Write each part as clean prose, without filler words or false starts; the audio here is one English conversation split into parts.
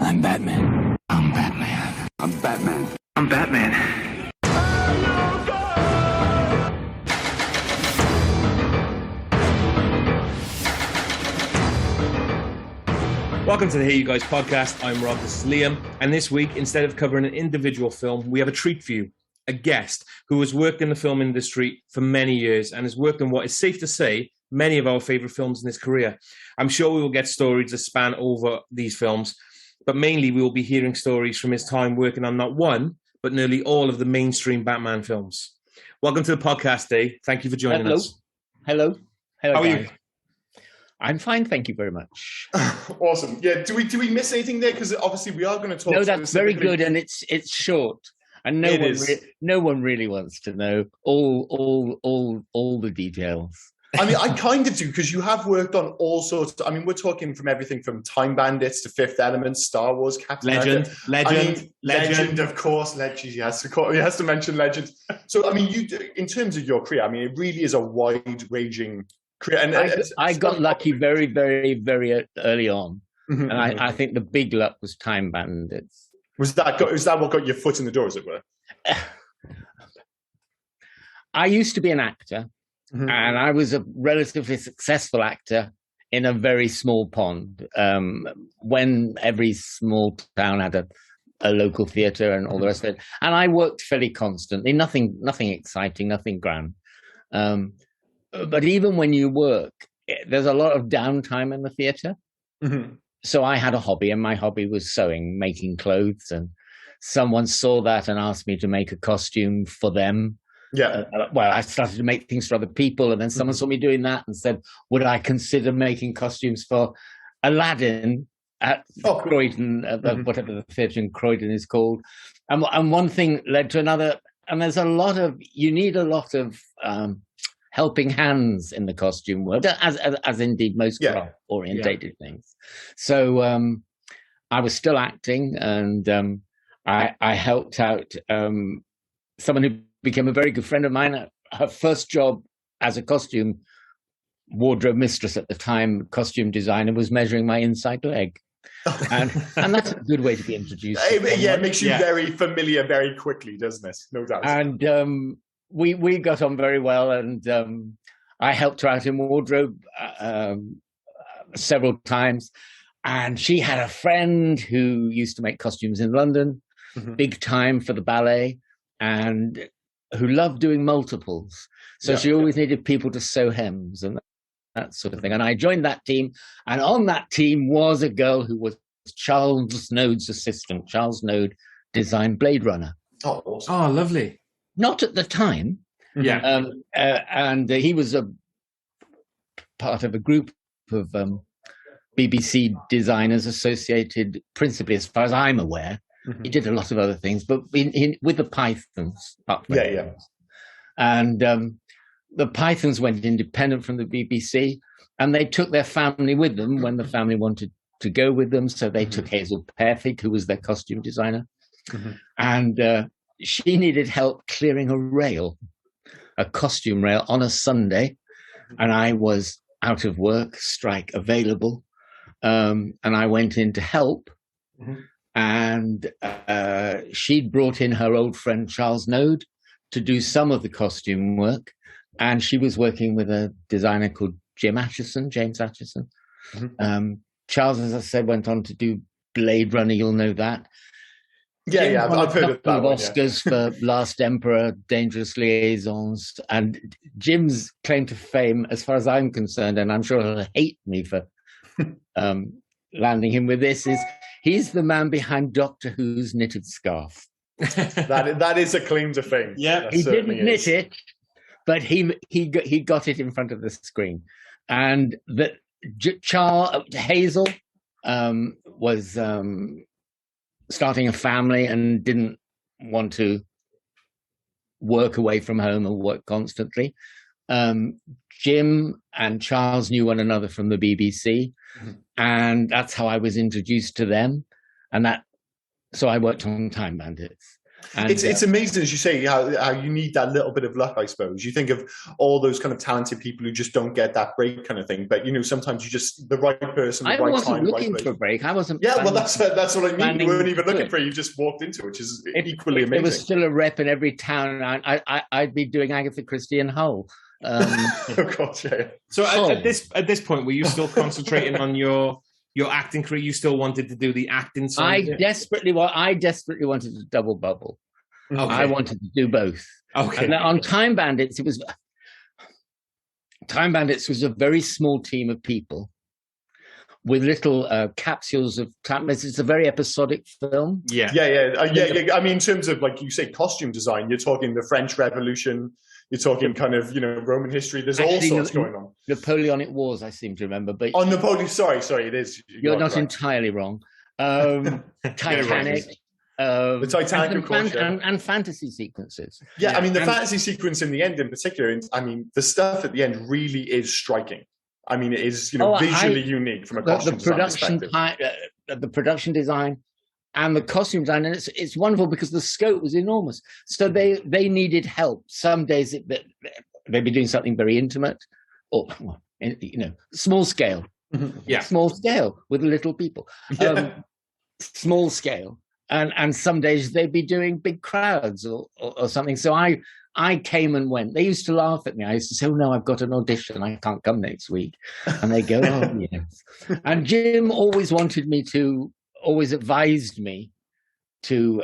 I'm Batman. I'm Batman. I'm Batman. I'm Batman. Welcome to the Hey You Guys podcast. I'm Rob, this is Liam. And this week, instead of covering an individual film, we have a treat for you. A guest who has worked in the film industry for many years and has worked on what is safe to say many of our favourite films in his career. I'm sure we will get stories that span over these films, but mainly we will be hearing stories from his time working on not one, but nearly all of the mainstream Batman films. Welcome to the podcast, Dave. Thank you for joining us. Hello. How are you? I'm fine, thank you very much. Awesome. Yeah. Do we miss anything there? Because obviously we are going to talk. No, that's very good, and it's short, and no one really wants to know all the details. I mean, I kind of do, because you have worked on all sorts. I mean, we're talking from everything from Time Bandits to Fifth Element, Star Wars, Captain America. Legend, of course. Legend. He has to mention Legend. So, I mean, in terms of your career, I mean, it really is a wide-ranging career. And I got lucky very, very, very early on, mm-hmm, and I think the big luck was Time Bandits. Was that what got your foot in the door, as it were? I used to be an actor. Mm-hmm. And I was a relatively successful actor in a very small pond. When every small town had a local theatre and all the rest of it, and I worked fairly constantly. Nothing exciting, nothing grand. But even when you work, there's a lot of downtime in the theatre. Mm-hmm. So I had a hobby, and my hobby was sewing, making clothes. And someone saw that and asked me to make a costume for them. Yeah. Well, I started to make things for other people, and then someone saw me doing that and said, would I consider making costumes for Aladdin at Croydon, whatever the theatre in Croydon is called. And one thing led to another, and you need a lot of helping hands in the costume world, as indeed most craft-orientated things. So I was still acting, and I helped out someone who became a very good friend of mine. Her first job as a costume wardrobe mistress at the time, costume designer, was measuring my inside leg. And that's a good way to be introduced. Yeah, it makes you very familiar very quickly, doesn't it? No doubt. And we got on very well, and I helped her out in wardrobe several times. And she had a friend who used to make costumes in London, big time for the ballet, and who loved doing multiples. So she always needed people to sew hems and that sort of thing. And I joined that team. And on that team was a girl who was Charles Node's assistant. Charles Node designed Blade Runner. Oh, awesome. Oh, lovely. Not at the time. Yeah. And he was a part of a group of BBC designers associated, principally, as far as I'm aware. He did a lot of other things, but with the Pythons. And the Pythons went independent from the BBC, and they took their family with them when the family wanted to go with them. So they took Hazel Perfect, who was their costume designer, and she needed help clearing a costume rail on a Sunday, and I was out of work, strike available, and I went in to help. And she'd brought in her old friend Charles Node to do some of the costume work. And she was working with a designer called James Acheson. Charles, as I said, went on to do Blade Runner, you'll know that. Yeah, I've heard of that one, Oscars for Last Emperor, Dangerous Liaisons. And Jim's claim to fame, as far as I'm concerned, and I'm sure he'll hate me for landing him with this, is he's the man behind Doctor Who's knitted scarf. that is a claim to fame. Yeah, he didn't knit it, but he got it in front of the screen. And Hazel was starting a family and didn't want to work away from home or work constantly. Jim and Charles knew one another from the BBC, and that's how I was introduced to them. And so I worked on Time Bandits. And, it's amazing, as you say, how you need that little bit of luck, I suppose. You think of all those kind of talented people who just don't get that break kind of thing. But, sometimes you just, the right person, the right time, I wasn't looking for a break. I wasn't. Yeah, well, that's what I mean. You weren't even looking for it. You just walked into it, which is equally amazing. There was still a rep in every town. I'd be doing Agatha Christie and Hull. Oh, God, yeah. So at this point, were you still concentrating on your acting career? You still wanted to do the acting side? I desperately wanted to double bubble. Okay. I wanted to do both. Okay. And on Time Bandits, Time Bandits was a very small team of people with little capsules of time. It's a very episodic film. Yeah. I mean, in terms of, like you say, costume design, you're talking the French Revolution. You're talking kind of, Roman history. There's all sorts going on. Napoleonic Wars, I seem to remember. But Napoleon, sorry, it is. You're not entirely wrong. Titanic. The Titanic, of course, and fantasy sequences. Yeah, I mean, the fantasy sequence in the end in particular, the stuff at the end really is striking. I mean, it is, visually unique from a costume design perspective. The production design and the costume design, and it's wonderful because the scope was enormous. So they needed help. Some days they'd be doing something very intimate, or small scale. Yeah, small scale with little people. Small scale, and some days they'd be doing big crowds or something. So I came and went. They used to laugh at me. I used to say, "Oh no, I've got an audition. I can't come next week." And they go, "Oh yes." And Jim always advised me to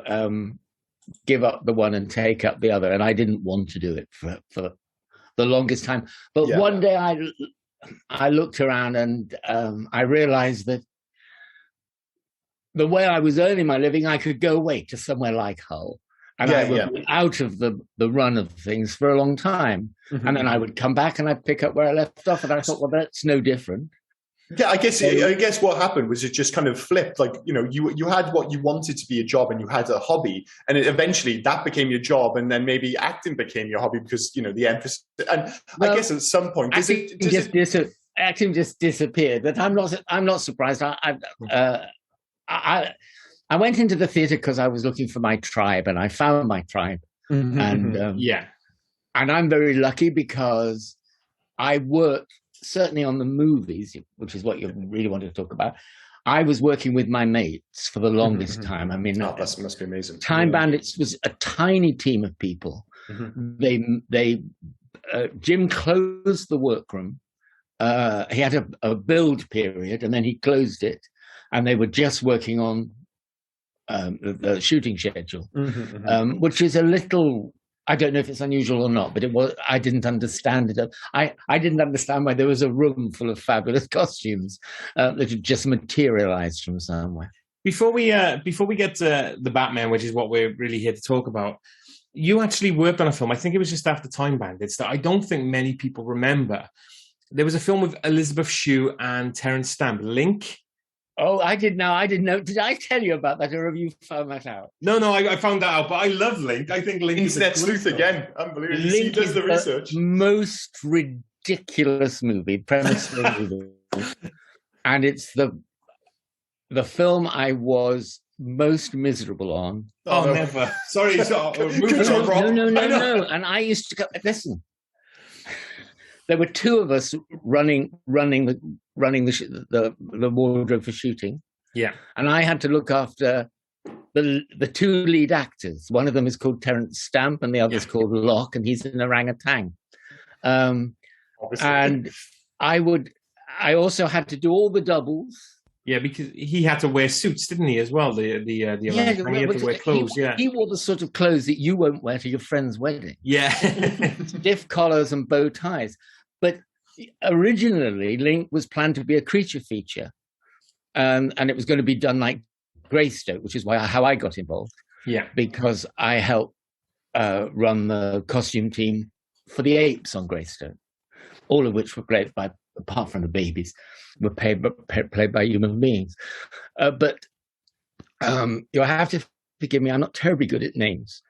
give up the one and take up the other, and I didn't want to do it for the longest time. But one day I looked around and I realized that the way I was earning my living, I could go away to somewhere like Hull, and I would be out of the run of things for a long time. Mm-hmm. And then I would come back and I'd pick up where I left off, and I thought, well, that's no different. Yeah, I guess what happened was it just kind of flipped. Like, you had what you wanted to be a job, and you had a hobby, and eventually that became your job, and then maybe acting became your hobby because the emphasis. And I guess at some point, acting just disappeared. But I'm not surprised. I went into the theatre because I was looking for my tribe, and I found my tribe. Mm-hmm. And and I'm very lucky because I worked. Certainly on the movies, which is what you really wanted to talk about, I was working with my mates for the longest time. I mean, that must be amazing. Time Bandits was a tiny team of people. Mm-hmm. Jim closed the workroom. He had a build period, and then he closed it, and they were just working on the shooting schedule, which is a little. I don't know if it's unusual or not, but it was. I didn't understand it. I didn't understand why there was a room full of fabulous costumes that had just materialized from somewhere. Before we get to the Batman, which is what we're really here to talk about, you actually worked on a film. I think it was just after Time Bandits that I don't think many people remember. There was a film with Elizabeth Shue and Terence Stamp, Link. Oh, I didn't know. Did I tell you about that, or have you found that out? No, I found that out, but I love Link. I think Link is Internet sleuth again. Unbelievable. Link does the research. Most ridiculous premise of the movie. And it's the film I was most miserable on. Oh, never. Sorry. No. And I used to go, listen. There were two of us running the wardrobe for shooting. Yeah, and I had to look after the two lead actors. One of them is called Terence Stamp, and the other is called Locke, and he's an orangutan. And I also had to do all the doubles. Yeah, because he had to wear suits, didn't he, as well? The orangutan. He had to wear clothes. He wore the sort of clothes that you won't wear to your friend's wedding. Yeah, stiff collars and bow ties. But originally, Link was planned to be a creature feature, and it was going to be done like Greystoke, which is how I got involved. Yeah, because I helped run the costume team for the apes on Greystoke, all of which were played by, apart from the babies, were played by human beings. But you'll have to forgive me, I'm not terribly good at names.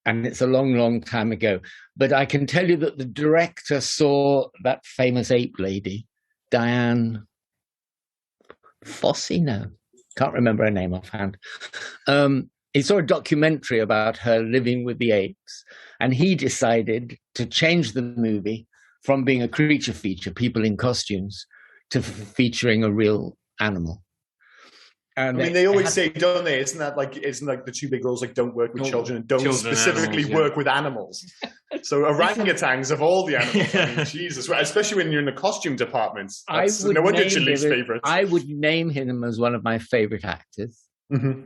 And it's a long, long time ago. But I can tell you that the director saw that famous ape lady, Diane Fossey, no, can't remember her name offhand. he saw a documentary about her living with the apes, and he decided to change the movie from being a creature feature, people in costumes, to featuring a real animal. And I mean, they always say, don't they? Isn't like the two big rules, like don't work with children and don't specifically work with animals? So orangutans of all the animals, I mean, Jesus, especially when you're in the costume department. No wonder it's your least favorite. I would name him as one of my favorite actors. Mm-hmm.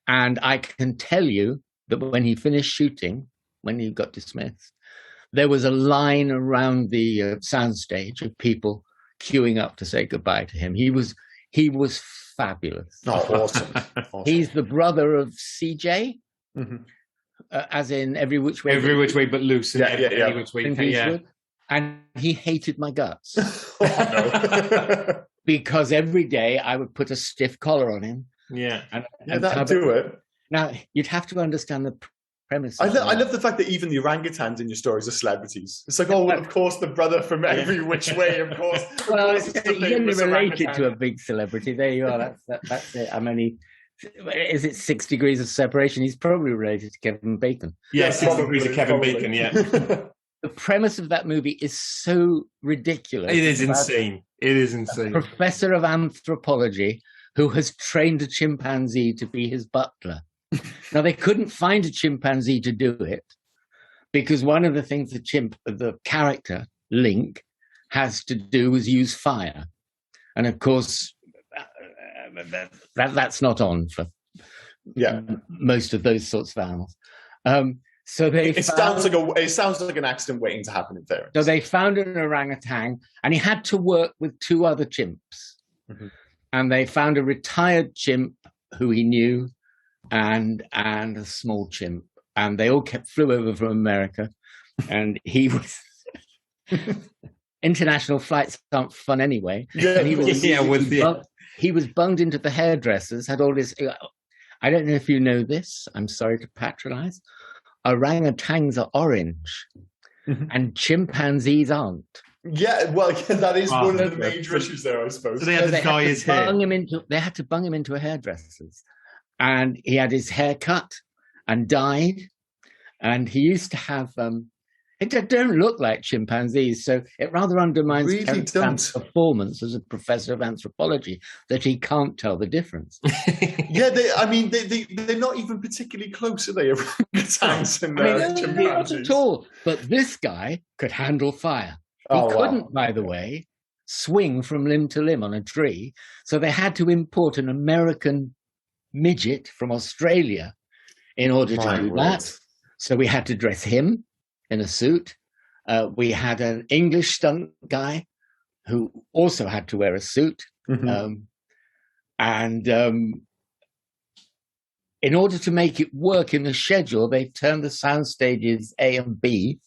And I can tell you that when he finished shooting, when he got dismissed, there was a line around the soundstage of people queuing up to say goodbye to him. He was fabulous. Oh, awesome. He's the brother of CJ, as in Every Which Way. Every Which Way But Loose. Every Which Way. And he hated my guts. No. Because every day I would put a stiff collar on him. Yeah. And that'd do it. Now, you'd have to understand the premise. I love the fact that even the orangutans in your stories are celebrities. It's like, oh, of course, the brother from Every Which Way, of course. Well, you're related to a big celebrity. There you are. That's it. I mean, is it 6 degrees of separation? He's probably related to Kevin Bacon. Yeah, 6 degrees of Kevin Bacon, yeah. The premise of that movie is so ridiculous. It is insane. It is insane. A professor of anthropology who has trained a chimpanzee to be his butler. Now, they couldn't find a chimpanzee to do it because one of the things the character, Link, has to do is use fire. And of course, that's not on for most of those sorts of animals. So it sounds like an accident waiting to happen in there. So they found an orangutan, and he had to work with 2 other chimps. Mm-hmm. And they found a retired chimp who he knew, and a small chimp, and they all flew over from America, and he was international flights aren't fun anyway. Yeah, and he was bunged into the hairdressers. Had all this. I don't know if you know this. I'm sorry to patronize. Orangutans are orange, and chimpanzees aren't. Yeah, well, that is one of the major issues there, I suppose. So they had to dye his hair. They had to bung him into a hairdresser's. And he had his hair cut and dyed. And he used to have, it don't look like chimpanzees. So it rather undermines his performance as a professor of anthropology that he can't tell the difference. Yeah, they're not even particularly close, are they? Orangutans and chimpanzees. Not at all. But this guy could handle fire. He couldn't, by the way, swing from limb to limb on a tree. So they had to import an American midget from Australia in order to do that. So we had to dress him in a suit. We had an English stunt guy who also had to wear a suit. Mm-hmm. In order to make it work in the schedule, they turned the sound stages A and B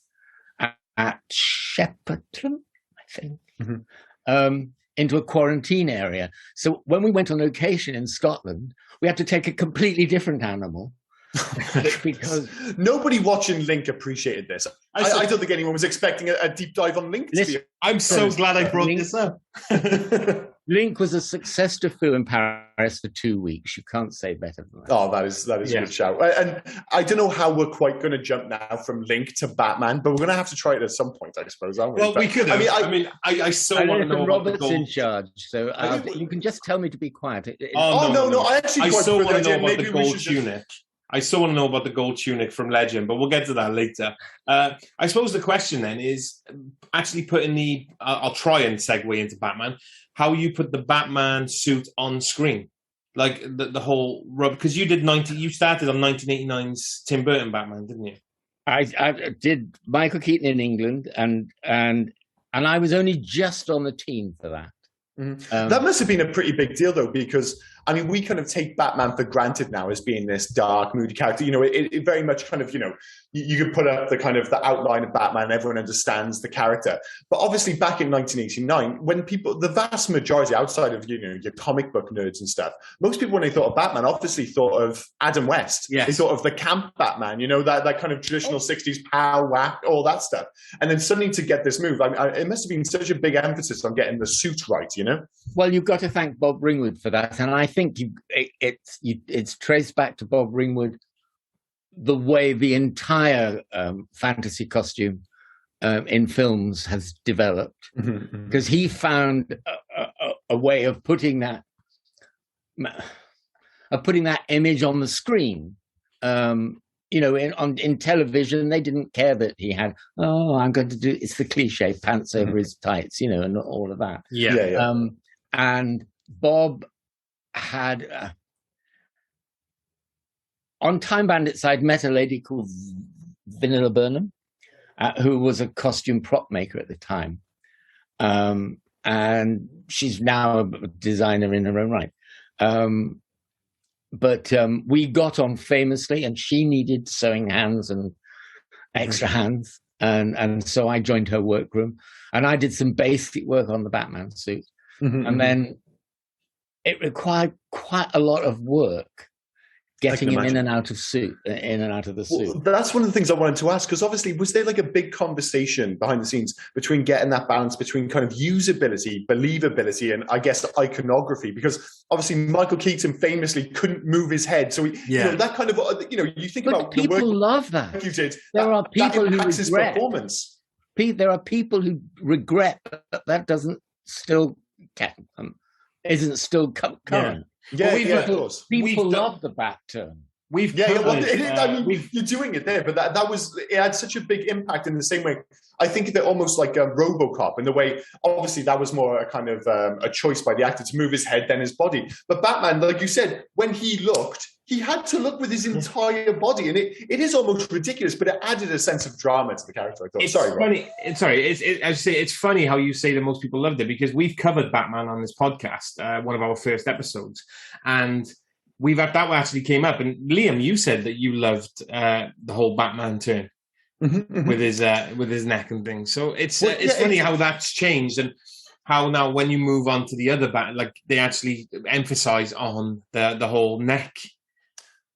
at Shepperton, I think, into a quarantine area. So when we went on location in Scotland, we had to take a completely different animal because nobody watching Link appreciated this. I don't think anyone was expecting a deep dive on Link. I'm so glad I brought this up. Link was a success to Foo in Paris for 2 weeks. You can't say better than that. Oh, that is a good shout. And I don't know how we're quite going to jump now from Link to Batman, but we're going to have to try it at some point, I suppose, aren't we? Well, we could have. I so want to know Robert's in charge, so you can just tell me to be quiet. No. I so want to know about the gold tunic. I still want to know about the gold tunic from Legend, but we'll get to that later. I suppose the question then is actually putting I'll try and segue into Batman, how you put the Batman suit on screen. Like the whole rub, because you started on 1989's Tim Burton Batman, didn't you? I did Michael Keaton in England, and I was only just on the team for that. That must have been a pretty big deal, though, because we kind of take Batman for granted now as being this dark, moody character. It very much kind of you could put up the kind of the outline of Batman and everyone understands the character. But obviously back in 1989, when the vast majority outside of, your comic book nerds and stuff, most people when they thought of Batman obviously thought of Adam West. Yes. They thought of the camp Batman, that kind of traditional 60s pow, whack, all that stuff. And then suddenly to get this move, it must have been such a big emphasis on getting the suit right, Well, you've got to thank Bob Ringwood for that. And I think it's traced back to Bob Ringwood the way the entire fantasy costume in films has developed, because he found a way of putting that image on the screen. In television, they didn't care that he had, it's the cliche pants over his tights, and all of that. Yeah. And Bob had on Time Bandits, I'd met a lady called Vanilla Burnham, who was a costume prop maker at the time. And she's now a designer in her own right. But we got on famously, and she needed sewing hands and extra hands. And so I joined her workroom, and I did some basic work on the Batman suit. And then it required quite a lot of work getting him in and out of the suit. Well, that's one of the things I wanted to ask, because obviously, was there like a big conversation behind the scenes between getting that balance between kind of usability, believability, and I guess iconography? Because obviously, Michael Keaton famously couldn't move his head, so that kind of you think about people the work love that. You did. There are people who regret his performance. There are people who regret that doesn't still isn't still current. Of course. People love the bat turn. You're doing it there, but it had such a big impact in the same way. I think they're almost like a RoboCop in the way, obviously that was more a kind of a choice by the actor to move his head than his body. But Batman, like you said, when he looked, he had to look with his entire body, and it is almost ridiculous, but it added a sense of drama to the character. I thought. It's funny how you say that most people loved it, because we've covered Batman on this podcast, one of our first episodes, and that actually came up. And Liam, you said that you loved the whole Batman turn with his neck and things. So it's funny how that's changed, and how now when you move on to the other Bat, like they actually emphasize on the whole neck.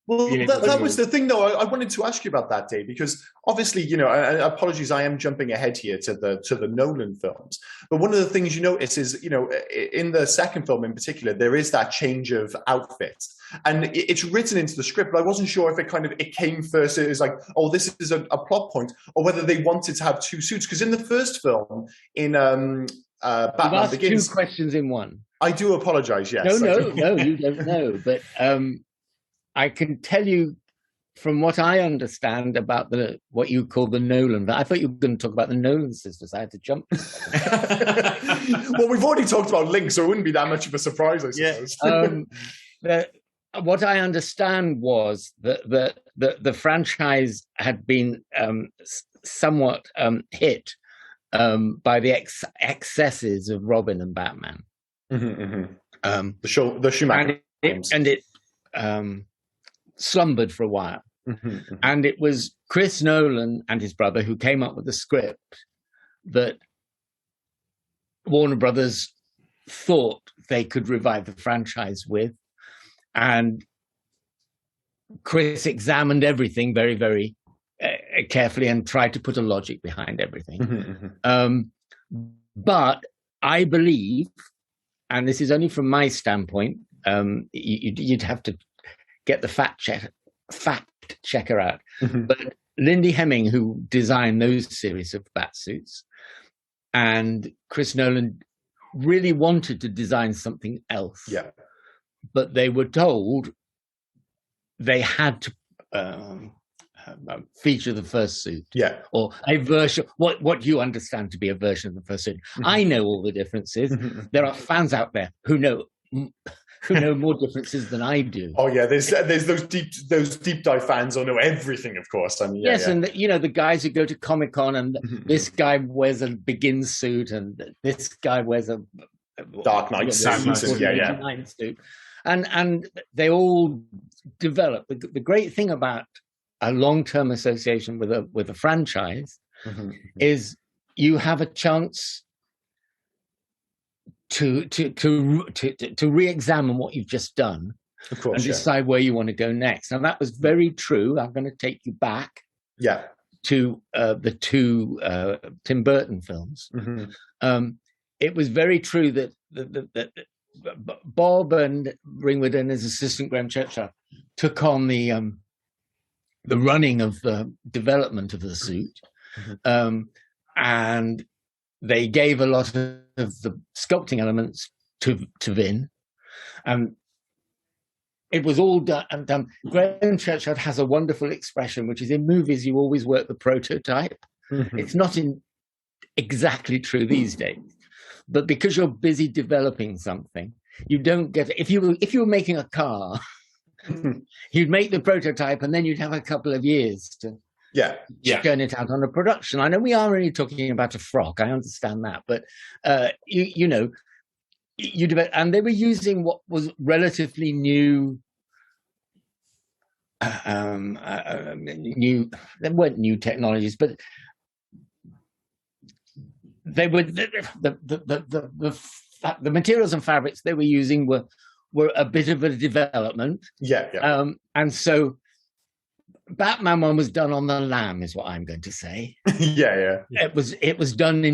Well, that was the thing, though. I wanted to ask you about that, Dave, because obviously, apologies, I am jumping ahead here to the Nolan films. But one of the things you notice is, in the second film in particular, there is that change of outfits, and it's written into the script. But I wasn't sure if it came first. It was like, oh, this is a plot point, or whether they wanted to have two suits. Because in the first film, in Batman Begins, 2 questions in one. I do apologize. Yes. No, you don't know, but. I can tell you from what I understand about what you call the Nolan. I thought you were going to talk about the Nolan sisters. I had to jump. Well, we've already talked about Link, so it wouldn't be that much of a surprise, I suppose. What I understand was that the franchise had been somewhat hit by the excesses of Robin and Batman. The Schumacher and it slumbered for a while. And it was Chris Nolan and his brother who came up with the script that Warner Brothers thought they could revive the franchise with. And Chris examined everything very, very carefully and tried to put a logic behind everything. But I believe, and this is only from my standpoint, you'd have to get the fact checker out. But Lindy Hemming, who designed those series of Batsuits, and Chris Nolan really wanted to design something else. Yeah. But they were told they had to feature the first suit. Yeah. Or a version, what you understand to be a version of the first suit. I know all the differences. There are fans out there who know more differences than I do. Oh yeah, there's those deep dive fans who know everything, of course. I mean, and the guys who go to Comic-Con and this guy wears a Begin suit and this guy wears a Dark Knight suit. And they all develop. The great thing about a long-term association with a franchise is you have a chance to re-examine what you've just done, of course, and decide where you want to go next. And that was very true. I'm going to take you back to the two Tim Burton films. It was very true that Bob and Ringwood and his assistant Graham Churchyard took on the running of the development of the suit, and they gave a lot of the sculpting elements to Vin, and it was all done. And Graham Churchyard has a wonderful expression, which is, in movies you always work the prototype. It's not exactly true these days, but because you're busy developing something, you don't get it. If you were making a car, you'd make the prototype and then you'd have a couple of years to turn it out on a production. I know we are only talking about a frock, I understand that, but you know, you develop, and they were using what was relatively new. They weren't new technologies, but they were the materials and fabrics they were using were a bit of a development. And so Batman one was done on the lam, is what I'm going to say. It was done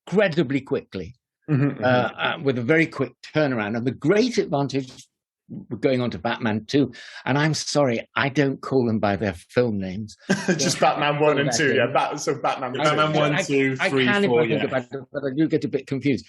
incredibly quickly, with a very quick turnaround. And the great advantage, we're going on to Batman 2, and I'm sorry, I don't call them by their film names. Just Batman 1 and 2, so Batman 1, 2, 3, 4, about it, but I do get a bit confused.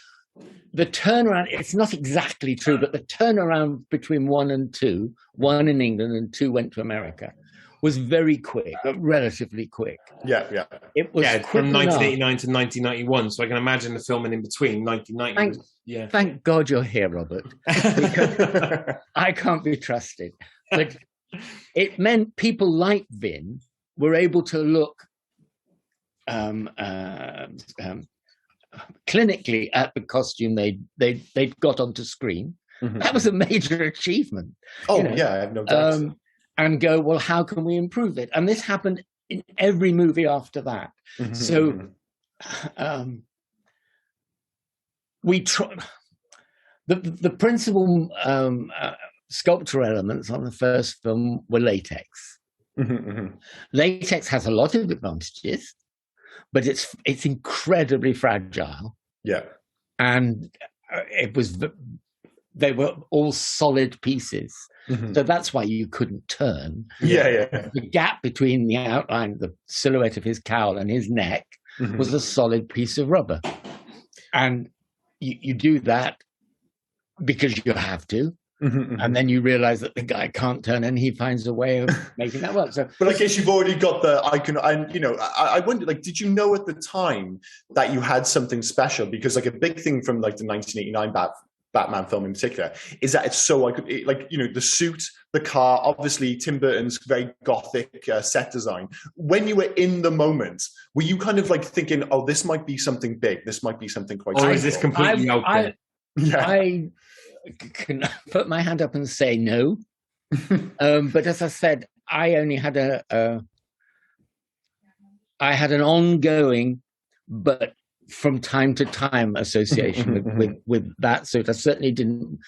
The turnaround, it's not exactly true, but the turnaround between 1 and 2, 1 in England and 2 went to America, was very quick, relatively quick. It was from 1989 to 1991, so I can imagine the filming in between 1990. Thank God you're here, Robert, because I can't be trusted. But it meant people like Vin were able to look clinically at the costume they'd got onto screen. That was a major achievement. I have no doubt. And go, well, how can we improve it? And this happened in every movie after that. So we try. The principal sculpture elements on the first film were latex. Latex has a lot of advantages, but it's incredibly fragile. And they were all solid pieces. So that's why you couldn't turn. The gap between the outline, the silhouette of his cowl and his neck was a solid piece of rubber. And you do that because you have to. And then you realize that the guy can't turn, and he finds a way of making that work. So, but I guess you've already got the icon. And I wonder, like, did you know at the time that you had something special? Because like a big thing from like the 1989 Batman film in particular is that it's so the suit, the car, obviously Tim Burton's very gothic set design. When you were in the moment, were you kind of like thinking, oh, this might be something big, this might be something quite, or is this completely out there? I can put my hand up and say no. But as I said, I only had I had an ongoing but from time to time association with that suit. I certainly didn't.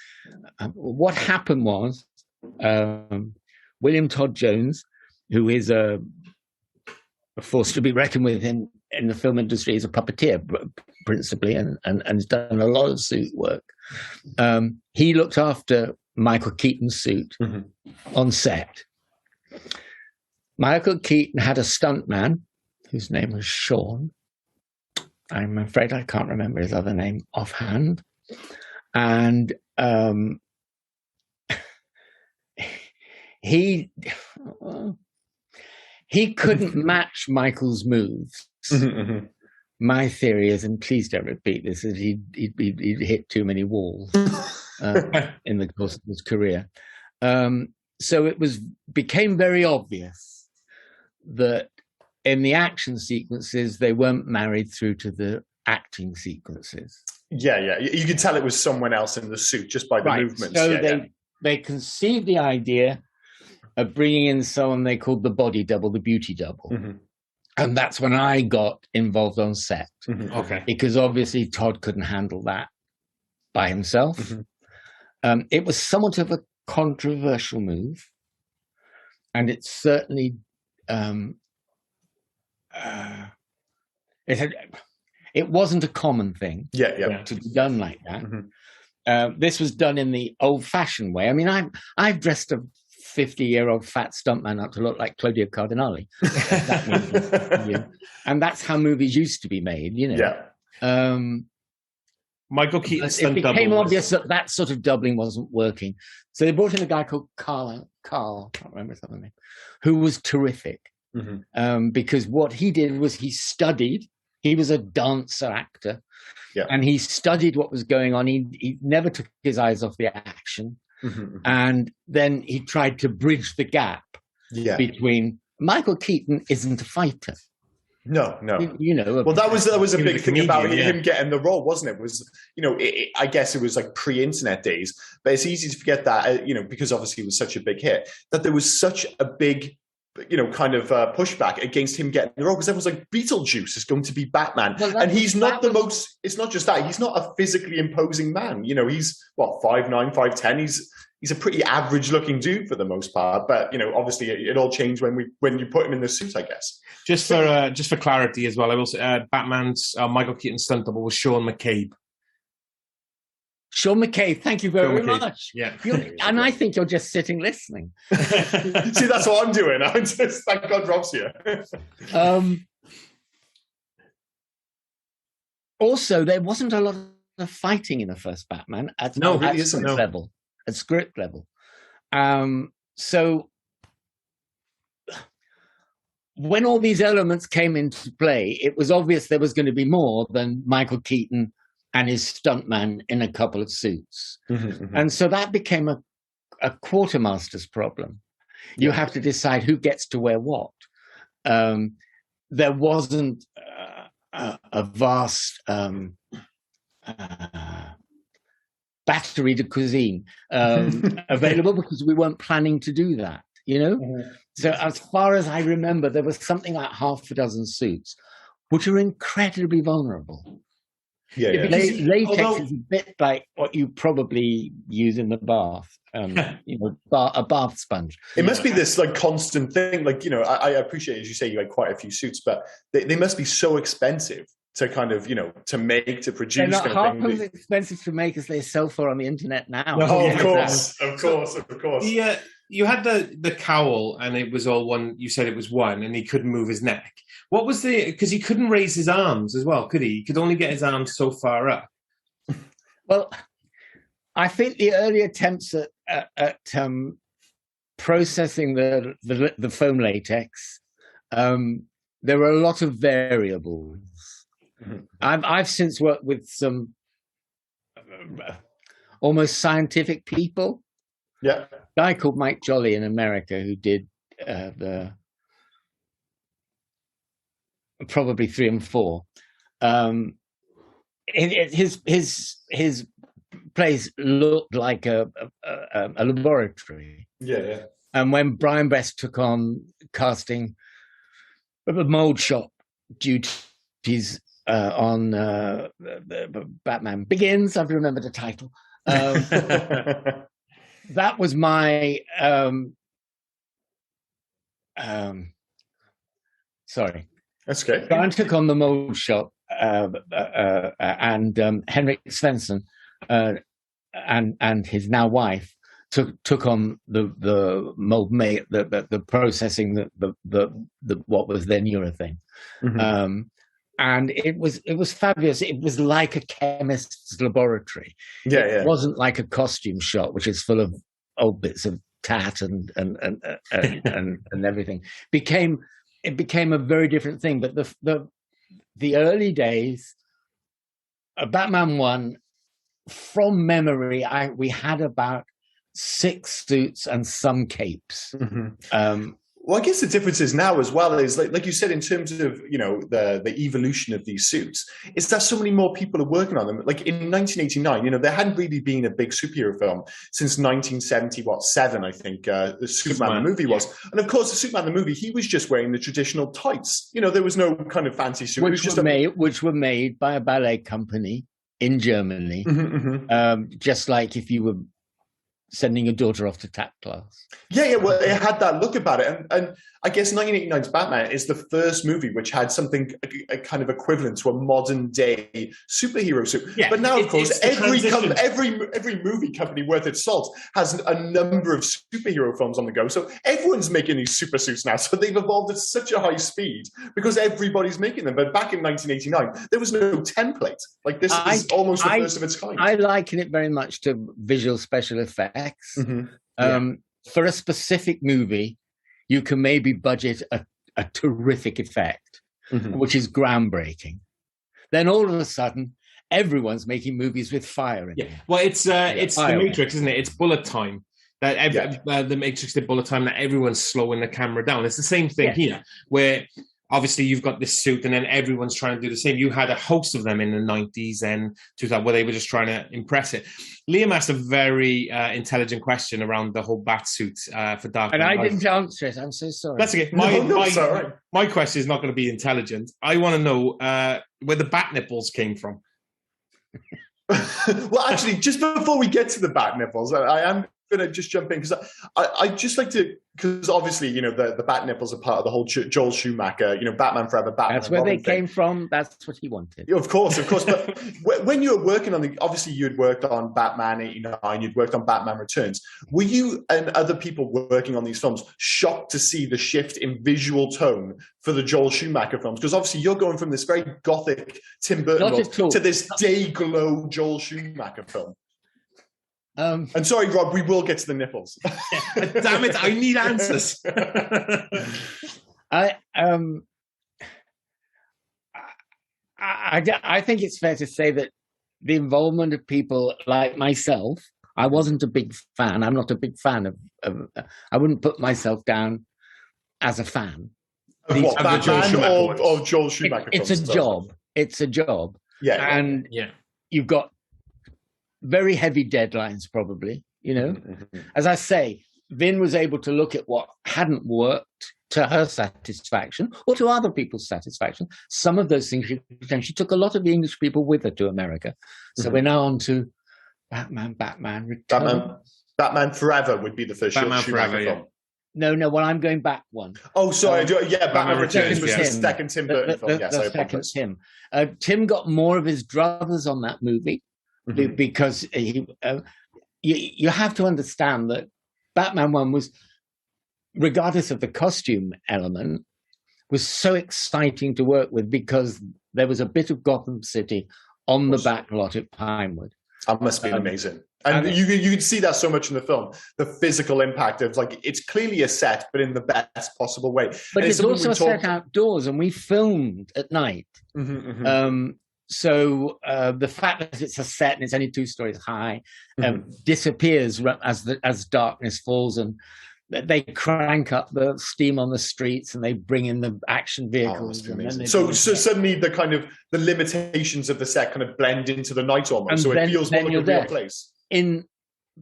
What happened was William Todd Jones, who is a force to be reckoned with in the film industry, is a puppeteer principally, and has done a lot of suit work. He looked after Michael Keaton's suit on set. Michael Keaton had a stuntman whose name was Sean. I'm afraid I can't remember his other name offhand. And he couldn't match Michael's moves. My theory is, and please don't repeat this, is he'd hit too many walls in the course of his career. So it became very obvious that in the action sequences, they weren't married through to the acting sequences. You could tell it was someone else in the suit just by the movements. So they conceived the idea of bringing in someone they called the body double, the beauty double. And that's when I got involved on set. Okay. Because obviously Todd couldn't handle that by himself. It was somewhat of a controversial move. And it certainly it wasn't a common thing to be done like that. This was done in the old-fashioned way. I mean, I've dressed a 50-year-old fat stuntman up to look like Claudio Cardinale. And that's how movies used to be made, you know. Michael Keaton's it became obvious that sort of doubling wasn't working. So they brought in a guy called Carl, I can't remember his other name, who was terrific. Because what he did was he studied. He was a dancer actor, and he studied what was going on. He never took his eyes off the action. And then he tried to bridge the gap between Michael Keaton isn't a fighter. No. You know. Well, that was a big thing about him getting the role, wasn't it? It was, you know, I guess it was like pre-internet days, but it's easy to forget that, you know, because obviously it was such a big hit, that there was such a big, you know, kind of pushback against him getting the role, because everyone's like, Beetlejuice is going to be Batman, and he's not most. It's not just that, he's not a physically imposing man. You know, he's 5'9", 5'10". He's a pretty average looking dude for the most part, but you know, obviously it all changed when you put him in the suit, I guess. Just for clarity as well, I will say Batman's Michael Keaton stunt double was Sean McCabe. Sean McCabe, thank you very much. Yeah. And I think you're just sitting listening. See, that's what I'm doing. I'm just, thank God Rob's here. Also, there wasn't a lot of fighting in the first Batman at script level. So when all these elements came into play, it was obvious there was going to be more than Michael Keaton and his stuntman in a couple of suits. And so that became a quartermaster's problem. You have to decide who gets to wear what. There wasn't a vast batterie de cuisine available, because we weren't planning to do that, you know? So as far as I remember, there was something like half a dozen suits, which are incredibly vulnerable. Latex is a bit like what you probably use in the bath, you know, a bath sponge. It must be this like constant thing. Like, you know, I appreciate, as you say, you had quite a few suits, but they must be so expensive to kind of, you know, to make, to produce. They're not half as expensive to make as they sell for on the internet now. No, of course. Yeah, you had the cowl, and it was all one. You said it was one, and he couldn't move his neck. What was because he couldn't raise his arms as well, could he? He could only get his arms so far up. Well, I think the early attempts at processing the foam latex, there were a lot of variables. I've since worked with some almost scientific people. A guy called Mike Jolly in America who did probably 3 and 4. His place looked like a laboratory. And when Brian Best took on casting the mold shop duties on Batman Begins, I've remembered the title. That was my sorry. That's okay. Brian took on the mold shop, and Henrik Svensson and his now wife took on the mold the processing the what was then urethane. And it was fabulous. It was like a chemist's laboratory. It wasn't like a costume shop, which is full of old bits of tat and everything. It became a very different thing. But the early days, Batman 1, from memory, we had about 6 suits and some capes. Well, Well, I guess the difference is now as well is like you said, in terms of, you know, the evolution of these suits, is that so many more people are working on them. Like in 1989, you know, there hadn't really been a big superhero film since 1977, I think, the Superman the movie was. And of course, the Superman the movie, he was just wearing the traditional tights. You know, there was no kind of fancy suit. Which were made by a ballet company in Germany, just like if you were sending your daughter off to tap class. Yeah, well, it had that look about it. And I guess 1989's Batman is the first movie which had something a kind of equivalent to a modern day superhero suit. Yeah, but now, of course, every movie company worth its salt has a number of superhero films on the go. So everyone's making these super suits now. So they've evolved at such a high speed because everybody's making them. But back in 1989, there was no template. Like this is almost the first of its kind. I liken it very much to visual special effects. For a specific movie, you can maybe budget a terrific effect, which is groundbreaking. Then all of a sudden, everyone's making movies with fire in it. Well, it's the Matrix, isn't it? It's bullet time. The Matrix did bullet time, that everyone's slowing the camera down. It's the same thing here, where obviously you've got this suit and then everyone's trying to do the same. You had a host of them in the 90s and 2000 where they were just trying to impress it. Liam asked a very intelligent question around the whole bat suit for Dark Knight. And I didn't answer it. I'm so sorry. That's okay. My question is not going to be intelligent. I want to know where the bat nipples came from. Well, actually, just before we get to the bat nipples, I am going to just jump in because I just like to, because obviously, you know, the bat nipples are part of the whole Joel Schumacher, you know, Batman Forever, Batman. That's where they came from. That's what he wanted. Of course. But when you were working on obviously you'd worked on Batman 89, you'd worked on Batman Returns. Were you and other people working on these films shocked to see the shift in visual tone for the Joel Schumacher films? Because obviously you're going from this very gothic Tim Burton to this day glow Joel Schumacher film. And sorry, Rob, we will get to the nipples. Damn it, I need answers. I think it's fair to say that the involvement of people like myself, I wasn't a big fan. I'm not a big fan of I wouldn't put myself down as a fan. Batman or Joel Schumacher It's a job. It's a job. Yeah. And you've got very heavy deadlines, probably, you know. As I say, Vin was able to look at what hadn't worked to her satisfaction or to other people's satisfaction. Some of those things she took a lot of the English people with her to America. So we're now on to Batman Returns. Batman Forever would be the first Batman Forever film. No, well, I'm going back one. Oh, sorry. Batman Returns was the second Tim Burton film. Yes, the second Tim. Tim got more of his druthers on that movie. Because you have to understand that Batman 1 was, regardless of the costume element, was so exciting to work with because there was a bit of Gotham City on the back lot at Pinewood. That must be amazing. And you can see that so much in the film, the physical impact of, like, it's clearly a set, but in the best possible way. But it's also a set outdoors, and we filmed at night. So the fact that it's a set and it's only 2 stories high disappears as darkness falls, and they crank up the steam on the streets and they bring in the action vehicles. So suddenly the kind of the limitations of the set kind of blend into the night almost, so it feels more like a real place. In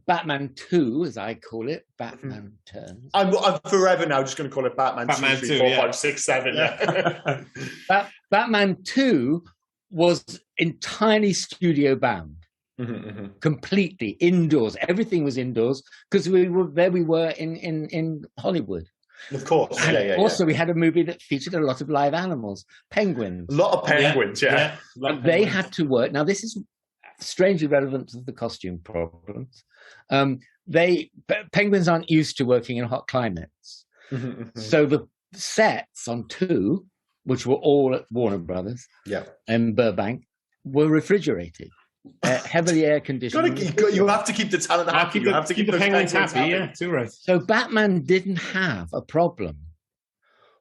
Batman 2, as I call it, Batman Returns. I'm forever now just going to call it Batman 2, 3, 4, 5, 6, 7. Yeah. Batman 2 was entirely studio bound, completely indoors. Everything was indoors because we were in Hollywood. Of course, Also, we had a movie that featured a lot of live animals, penguins. A lot of penguins, They had to work. Now, this is strangely relevant to the costume problems. Penguins aren't used to working in hot climates. So the sets on 2, which were all at Warner Brothers and Burbank, were refrigerated, heavily air conditioned. You have to keep the talent happy. You have to keep the penguins happy. Yeah, too right. So Batman didn't have a problem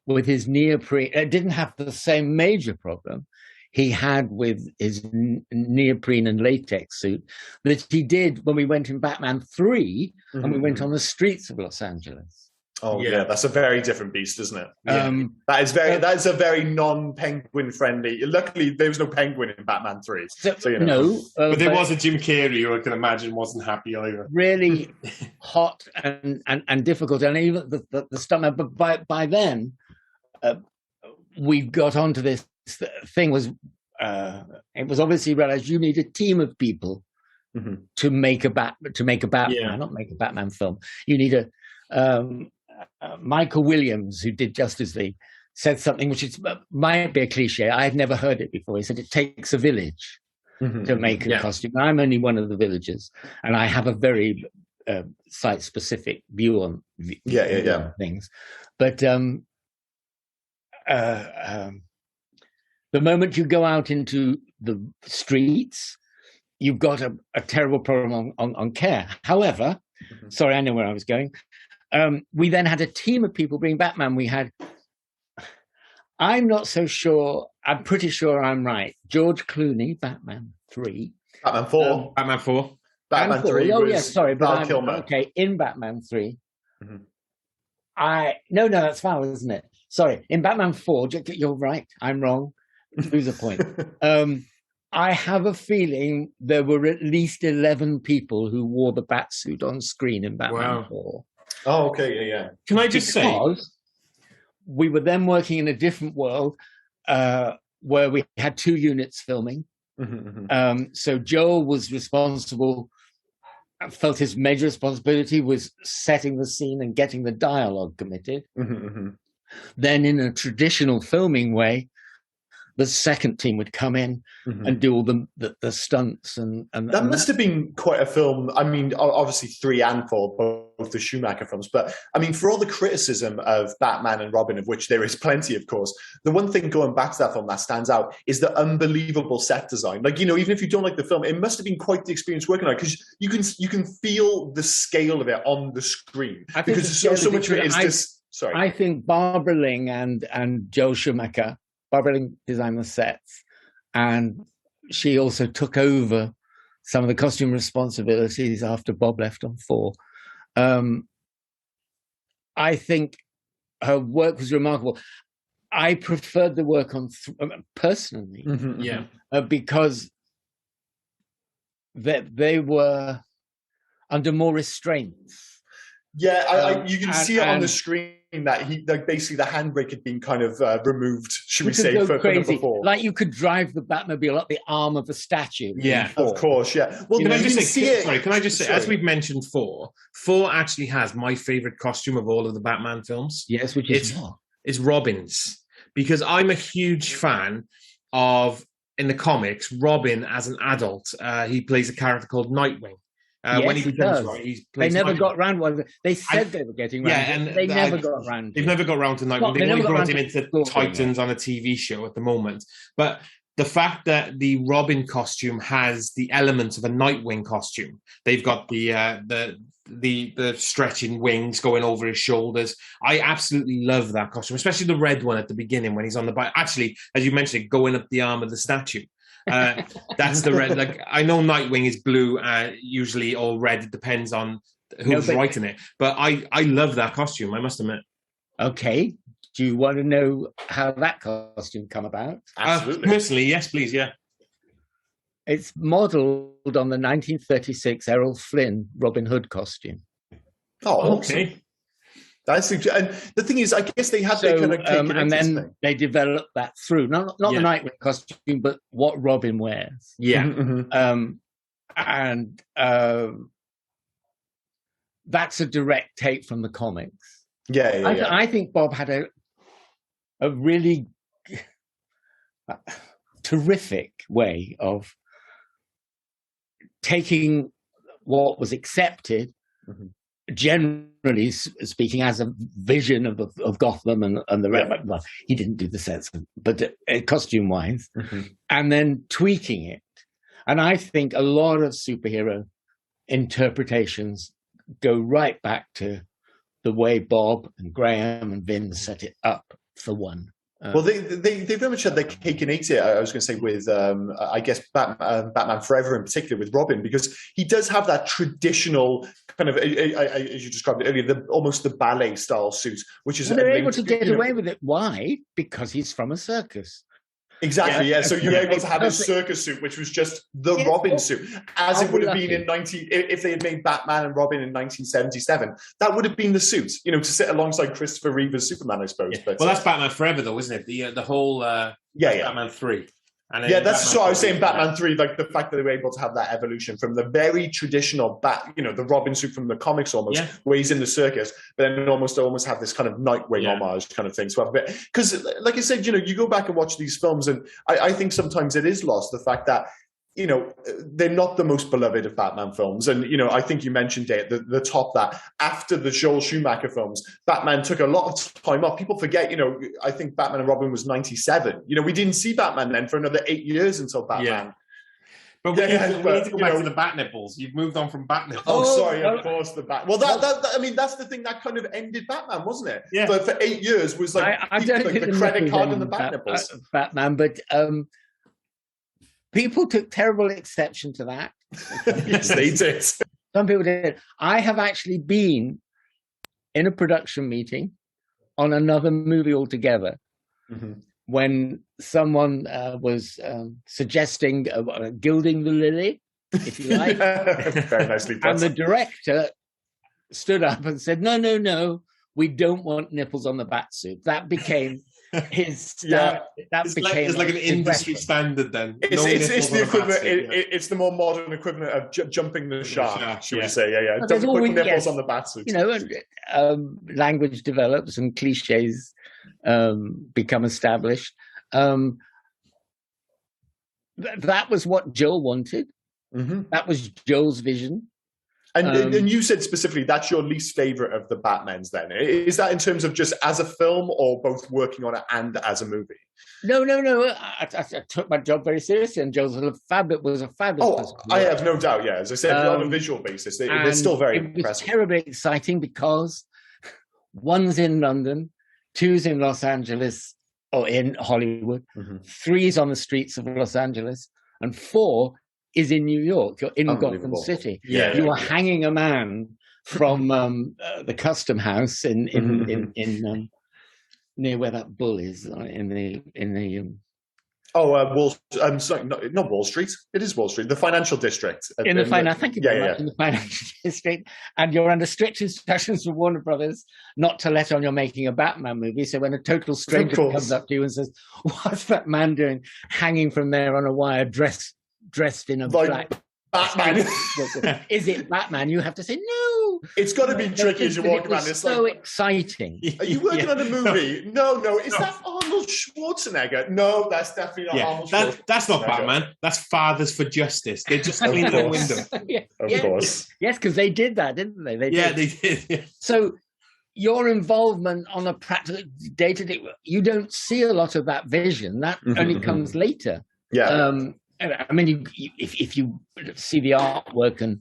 with his neoprene. Didn't have the same major problem he had with his neoprene and latex suit that he did when we went in Batman 3 and we went on the streets of Los Angeles. Oh yeah, that's a very different beast, isn't it? Yeah. That is a very non-penguin friendly. Luckily, there was no penguin in Batman 3. So, you know. No, but there was a Jim Carrey who I can imagine wasn't happy either. Really hot and difficult, and even the stomach. But by then, we got onto this thing. It was obviously realized you need a team of people to make a Batman, not make a Batman film. You need Michael Williams, who did Justice League, said something which might be a cliche. I've never heard it before. He said it takes a village to make a costume. I'm only one of the villagers, and I have a very site-specific view on things. But the moment you go out into the streets, you've got a terrible problem on care. However, sorry, I know where I was going. We then had a team of people bring Batman. We had, I'm not so sure, I'm pretty sure I'm right. George Clooney, Batman 3. Batman 4. Batman 4. Batman 3 Oh, was yes, sorry. Val Kilmer. Okay, in Batman 3. No, that's foul, isn't it? Sorry, in Batman 4, you're right, I'm wrong. Lose a point. I have a feeling there were at least 11 people who wore the Batsuit on screen in Batman 4. Oh, okay, yeah. Can I just say, we were then working in a different world where we had 2 units filming. So Joel was responsible, felt his major responsibility was setting the scene and getting the dialogue committed. Then in a traditional filming way, the second team would come in and do all the stunts and that must have been quite a film. I mean, obviously 3 and 4, both the Schumacher films, but I mean, for all the criticism of Batman and Robin, of which there is plenty, of course, the one thing going back to that film that stands out is the unbelievable set design. Like, you know, even if you don't like the film, it must have been quite the experience working on it, because you can feel the scale of it on the screen, because so much of it is this. Sorry, I think Barbara Ling and Joel Schumacher. Barbara Ling designed the sets, and she also took over some of the costume responsibilities after Bob left on 4. I think her work was remarkable. I preferred the work on personally, because they were under more restraints. Yeah, you can see it on the screen that basically the handbrake had been kind of removed, should we say, for before. Like you could drive the Batmobile up the arm of a statue. Yeah, of course, yeah. Well, can I just say, as we've mentioned, 4 actually has my favorite costume of all of the Batman films. Yes, which is it's Robin's, because I'm a huge fan of, in the comics, Robin as an adult. He plays a character called Nightwing. When he becomes they never got round one. They said they were getting round. Yeah, and they never got round. They've never got round to Nightwing. They've only brought him into Titans on a TV show at the moment. But the fact that the Robin costume has the elements of a Nightwing costume, they've got the stretching wings going over his shoulders. I absolutely love that costume, especially the red one at the beginning when he's on the bike. Actually, as you mentioned, going up the arm of the statue. That's the red. Like, I know Nightwing is blue, usually, or red. It depends on who's writing it. But I love that costume, I must admit. Okay. Do you want to know how that costume come about? Absolutely. Personally, yes, please, yeah. It's modelled on the 1936 Errol Flynn Robin Hood costume. Oh, okay. Awesome. And the thing is, I guess they had to kind of take and then they developed that through not the Nightwing costume, but what Robin wears. Yeah, and that's a direct take from the comics. I think Bob had a really terrific way of taking what was accepted. Generally speaking, as a vision of Gotham and the rest. Well, he didn't do the sets, but costume wise, and then tweaking it. And I think a lot of superhero interpretations go right back to the way Bob and Graham and Vin set it up for one. Well, they very much had their cake and ate it. I was going to say with, I guess, Batman Forever in particular with Robin, because he does have that traditional kind of, as you described it earlier, almost the ballet style suit, which is they're able to get away with it. Why? Because he's from a circus. Exactly, yeah. So you're able to have his circus suit, which was just the Robin suit, as it would have been if they had made Batman and Robin in 1977. That would have been the suit, to sit alongside Christopher Reeve as Superman, I suppose. Yeah. Well, that's Batman Forever, though, isn't it? The whole Batman 3. And that's what I was saying. Batman 3, like the fact that they were able to have that evolution from the very traditional the Robin suit from the comics, almost where he's in the circus, but then almost have this kind of Nightwing homage kind of thing. So because, like I said, you go back and watch these films, and I think sometimes it is lost the fact that they're not the most beloved of Batman films. And, I think you mentioned it at the top that after the Joel Schumacher films, Batman took a lot of time off. People forget, I think Batman and Robin was 97. We didn't see Batman then for another 8 years until Batman. Yeah. But we need to go back to the bat nipples. You've moved on from bat nipples. Oh, sorry, of course, the bat. Well, that's the thing that kind of ended Batman, wasn't it? Yeah. But for 8 years was like the credit card and the bat nipples. Batman, but... people took terrible exception to that. Yes, they did. Some people did. I have actually been in a production meeting on another movie altogether when someone was suggesting gilding the lily, if you like. Very nicely put. And the director stood up and said, no, we don't want nipples on the batsuit. That became... it's like an industry standard then. It's the equivalent. It's the more modern equivalent of jumping the shark, should we say? Yeah. Don't put nipples on the batsuit. Language develops and cliches become established. That was what Joel wanted. That was Joel's vision. And you said specifically that's your least favorite of the Batmans then. Is that in terms of just as a film or both working on it and as a movie? No. I took my job very seriously, and Joel's was a fabulous person. I have no doubt, yeah. As I said, on a visual basis, they're still very impressive. It was terribly exciting because one's in London, two's in Los Angeles, or in Hollywood, three's on the streets of Los Angeles, and four is in New York. You're in Gotham City. You are hanging a man from the Custom House in near where that bull is sorry, not Wall Street. It is Wall Street, the financial district. In the financial district, and you're under strict instructions from Warner Brothers not to let on you're making a Batman movie. So when a total stranger comes up to you and says, "What's that man doing, hanging from there on a wire, dressed in a black Batman? Is it Batman?" You have to say no. It's got to be tricky as you walk around. It's so exciting. Are you working on a movie? No. Is that Arnold Schwarzenegger? No, that's definitely not Arnold Schwarzenegger. That's not Batman. That's Fathers for Justice. They just cleaned the window. Of course. Yes, because they did that, didn't they? They did. Yeah. So your involvement on a practical day-to-day, you don't see a lot of that vision. That only comes later. Yeah. I mean, if you see the artwork and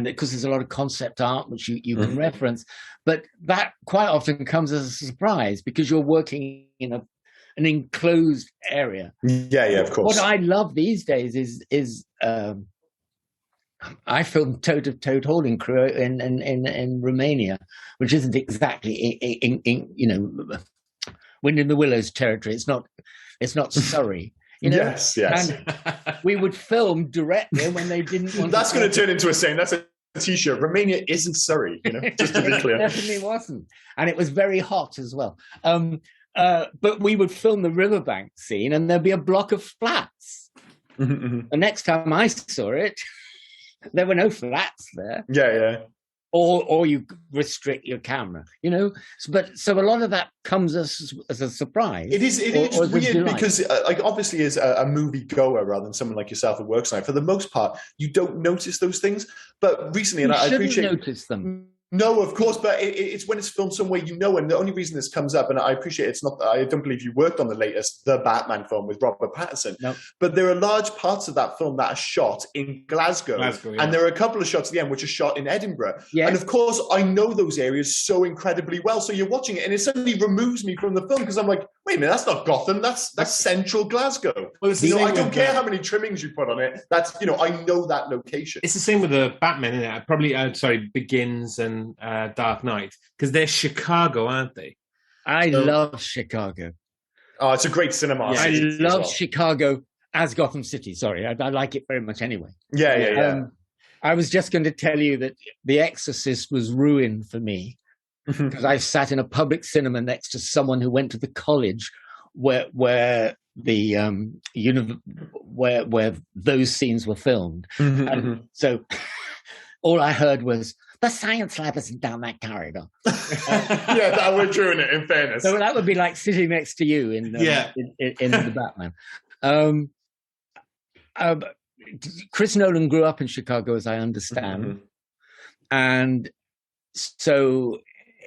because there's a lot of concept art which you can reference, but that quite often comes as a surprise because you're working in an enclosed area. Yeah, of course. What I love these days is I filmed Toad Hall in Romania, which isn't exactly in Wind in the Willows territory. It's not Surrey. Yes. And we would film directly when they didn't want. That's going to turn into a saying. That's a T-shirt. Romania isn't Surrey, just to be clear. It definitely wasn't, and it was very hot as well. But we would film the riverbank scene, and there'd be a block of flats. The next time I saw it, there were no flats there. Yeah. Or you restrict your camera, But so a lot of that comes as a surprise. It is weird because, obviously, as a movie goer rather than someone like yourself who works on it, for the most part, you don't notice those things. But recently, and I appreciate notice them. No, of course, but it's when it's filmed somewhere and the only reason this comes up, and I appreciate it's not, I don't believe you worked on the latest The Batman film with Robert Pattinson, but there are large parts of that film that are shot in Glasgow and there are a couple of shots at the end which are shot in Edinburgh. And of course, I know those areas so incredibly well, so you're watching it and it suddenly removes me from the film because I'm like, wait a minute, that's not Gotham. That's central Glasgow. Well, it's the same I don't with care how many trimmings you put on it. That's, I know that location. It's the same with the Batman, isn't it? Probably, Begins and Dark Knight, because they're Chicago, aren't they? I love Chicago. Oh, it's a great cinema. I love Chicago as Gotham City. Sorry, I like it very much anyway. Yeah. I was just going to tell you that The Exorcist was ruined for me because I sat in a public cinema next to someone who went to the college where the where those scenes were filmed. And so all I heard was, the science lab isn't down that corridor. Yeah, that would ruin it, in fairness. So that would be like sitting next to you in the Batman. Chris Nolan grew up in Chicago, as I understand. And so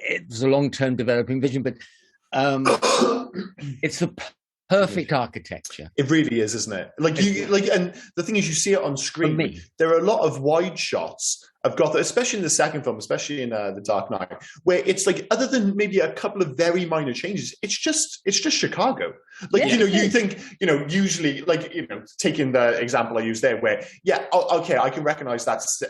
it was a long-term developing vision, but it's the perfect architecture. It really is, isn't it? And the thing is, you see it on screen. There are a lot of wide shots of Gotham, especially in the second film, especially in The Dark Knight, where it's like, other than maybe a couple of very minor changes, it's just Chicago. You think, usually, taking the example I used there, where okay, I can recognize that's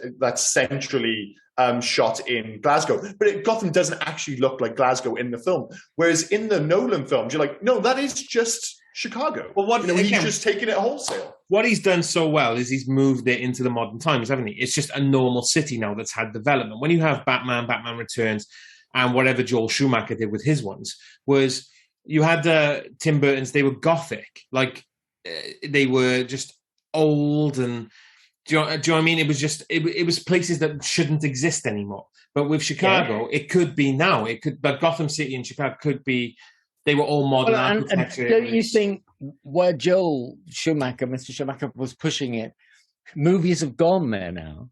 centrally shot in Glasgow, but Gotham doesn't actually look like Glasgow in the film. Whereas in the Nolan films, you're like, no, that is just Chicago. Well, he's just taking it wholesale. What he's done so well is he's moved it into the modern times, haven't he? It's just a normal city now that's had development. When you have Batman Returns, and whatever Joel Schumacher did with his ones, was you had Tim Burton's, they were gothic. They were just old and... Do you know what I mean? It was just it was places that shouldn't exist anymore. But with Chicago, it could be now. But Gotham City and Chicago could be. They were all modern architecture. And don't you think where Joel Schumacher, Mr. Schumacher, was pushing it? Movies have gone there now.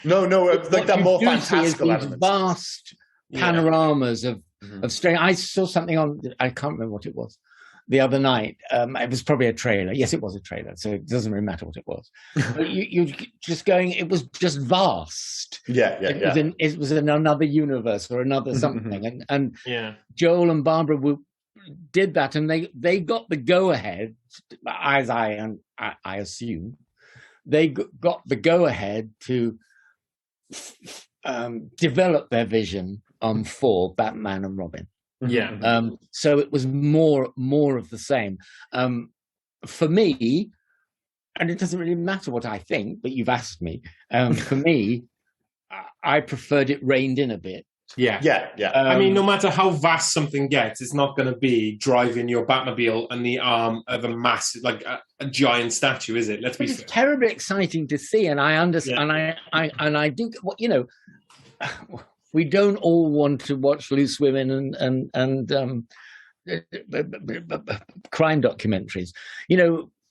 No, like that more fantastical element. Vast panoramas of strange. I saw something on. I can't remember what it was. The other night, it was probably a trailer. Yes, it was a trailer, so it doesn't really matter what it was. But you're just going, it was just vast. It was in another universe or another something. And Joel and Barbara did that, and they got the go-ahead, as I assume, they got the go-ahead to develop their vision for Batman and Robin. So it was more of the same. For me, and it doesn't really matter what I think, but you've asked me. For me, I preferred it reined in a bit. I mean, no matter how vast something gets, it's not going to be driving your Batmobile and the arm of a massive, like a giant statue, is it? Let's be fair. It's terribly exciting to see, and I understand. And I do. We don't all want to watch loose women and crime documentaries.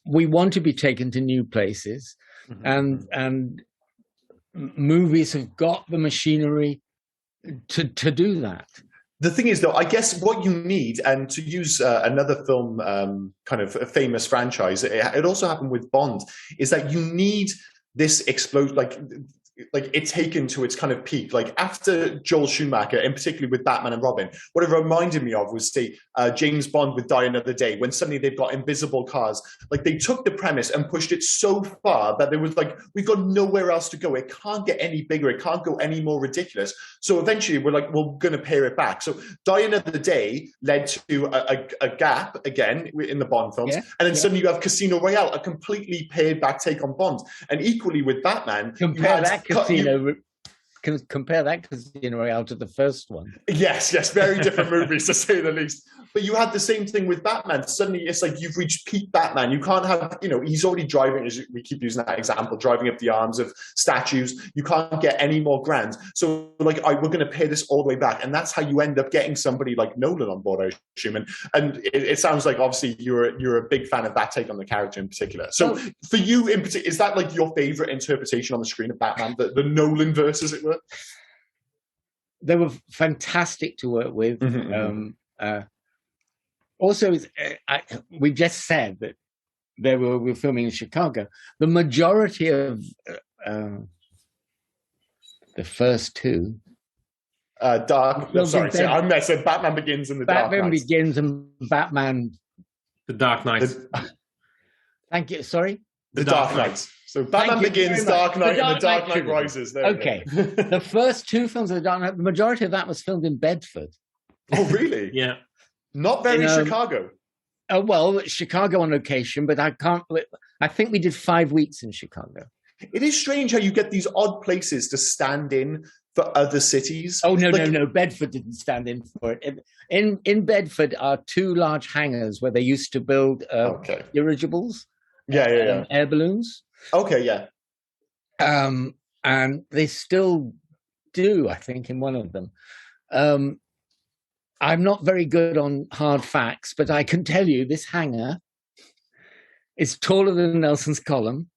We want to be taken to new places, and movies have got the machinery to do that. The thing is, though, I guess what you need, and to use another film, kind of a famous franchise, it also happened with Bond, is that you need this explosion, like it's taken to its kind of peak. Like after Joel Schumacher, and particularly with Batman and Robin, what it reminded me of was James Bond with Die Another Day, when suddenly they've got invisible cars. Like they took the premise and pushed it so far that there was like, we've got nowhere else to go. It can't get any bigger. It can't go any more ridiculous. So eventually we're like, we're going to pare it back. So Die Another Day led to a gap again in the Bond films. And then suddenly you have Casino Royale, a completely pared back take on Bond. And equally with Batman, compare that Casino Royale to the first one. Yes, very different movies to say the least. But you had the same thing with Batman. Suddenly it's like you've reached peak Batman. You can't have, he's already driving, as we keep using that example, driving up the arms of statues. You can't get any more grand. So we're going to pay this all the way back. And that's how you end up getting somebody like Nolan on board, I assume. And it sounds like obviously you're a big fan of that take on the character in particular. So for you in particular, is that like your favorite interpretation on the screen of Batman, the Nolan verse, as it were? They were fantastic to work with. Also, we just said that we were filming in Chicago. The majority of the first two I said Batman Begins and The Dark Knight. Batman Begins and Batman... The Dark Knight. Thank you. Sorry? The Dark Knight. So Batman Begins, Dark Knight, and The Dark Knight Rises. Okay. The first two films of The Dark Knight, the majority of that was filmed in Bedford. Oh, really? Yeah. Not very Chicago. Well, Chicago on location, but I think we did 5 weeks in Chicago. It is strange how you get these odd places to stand in for other cities. Oh, no. Bedford didn't stand in for it. In Bedford are 2 large hangars where they used to build dirigibles. Yeah. Air balloons. Okay, yeah. And they still do, I think, in one of them. I'm not very good on hard facts, but I can tell you this hangar is taller than Nelson's Column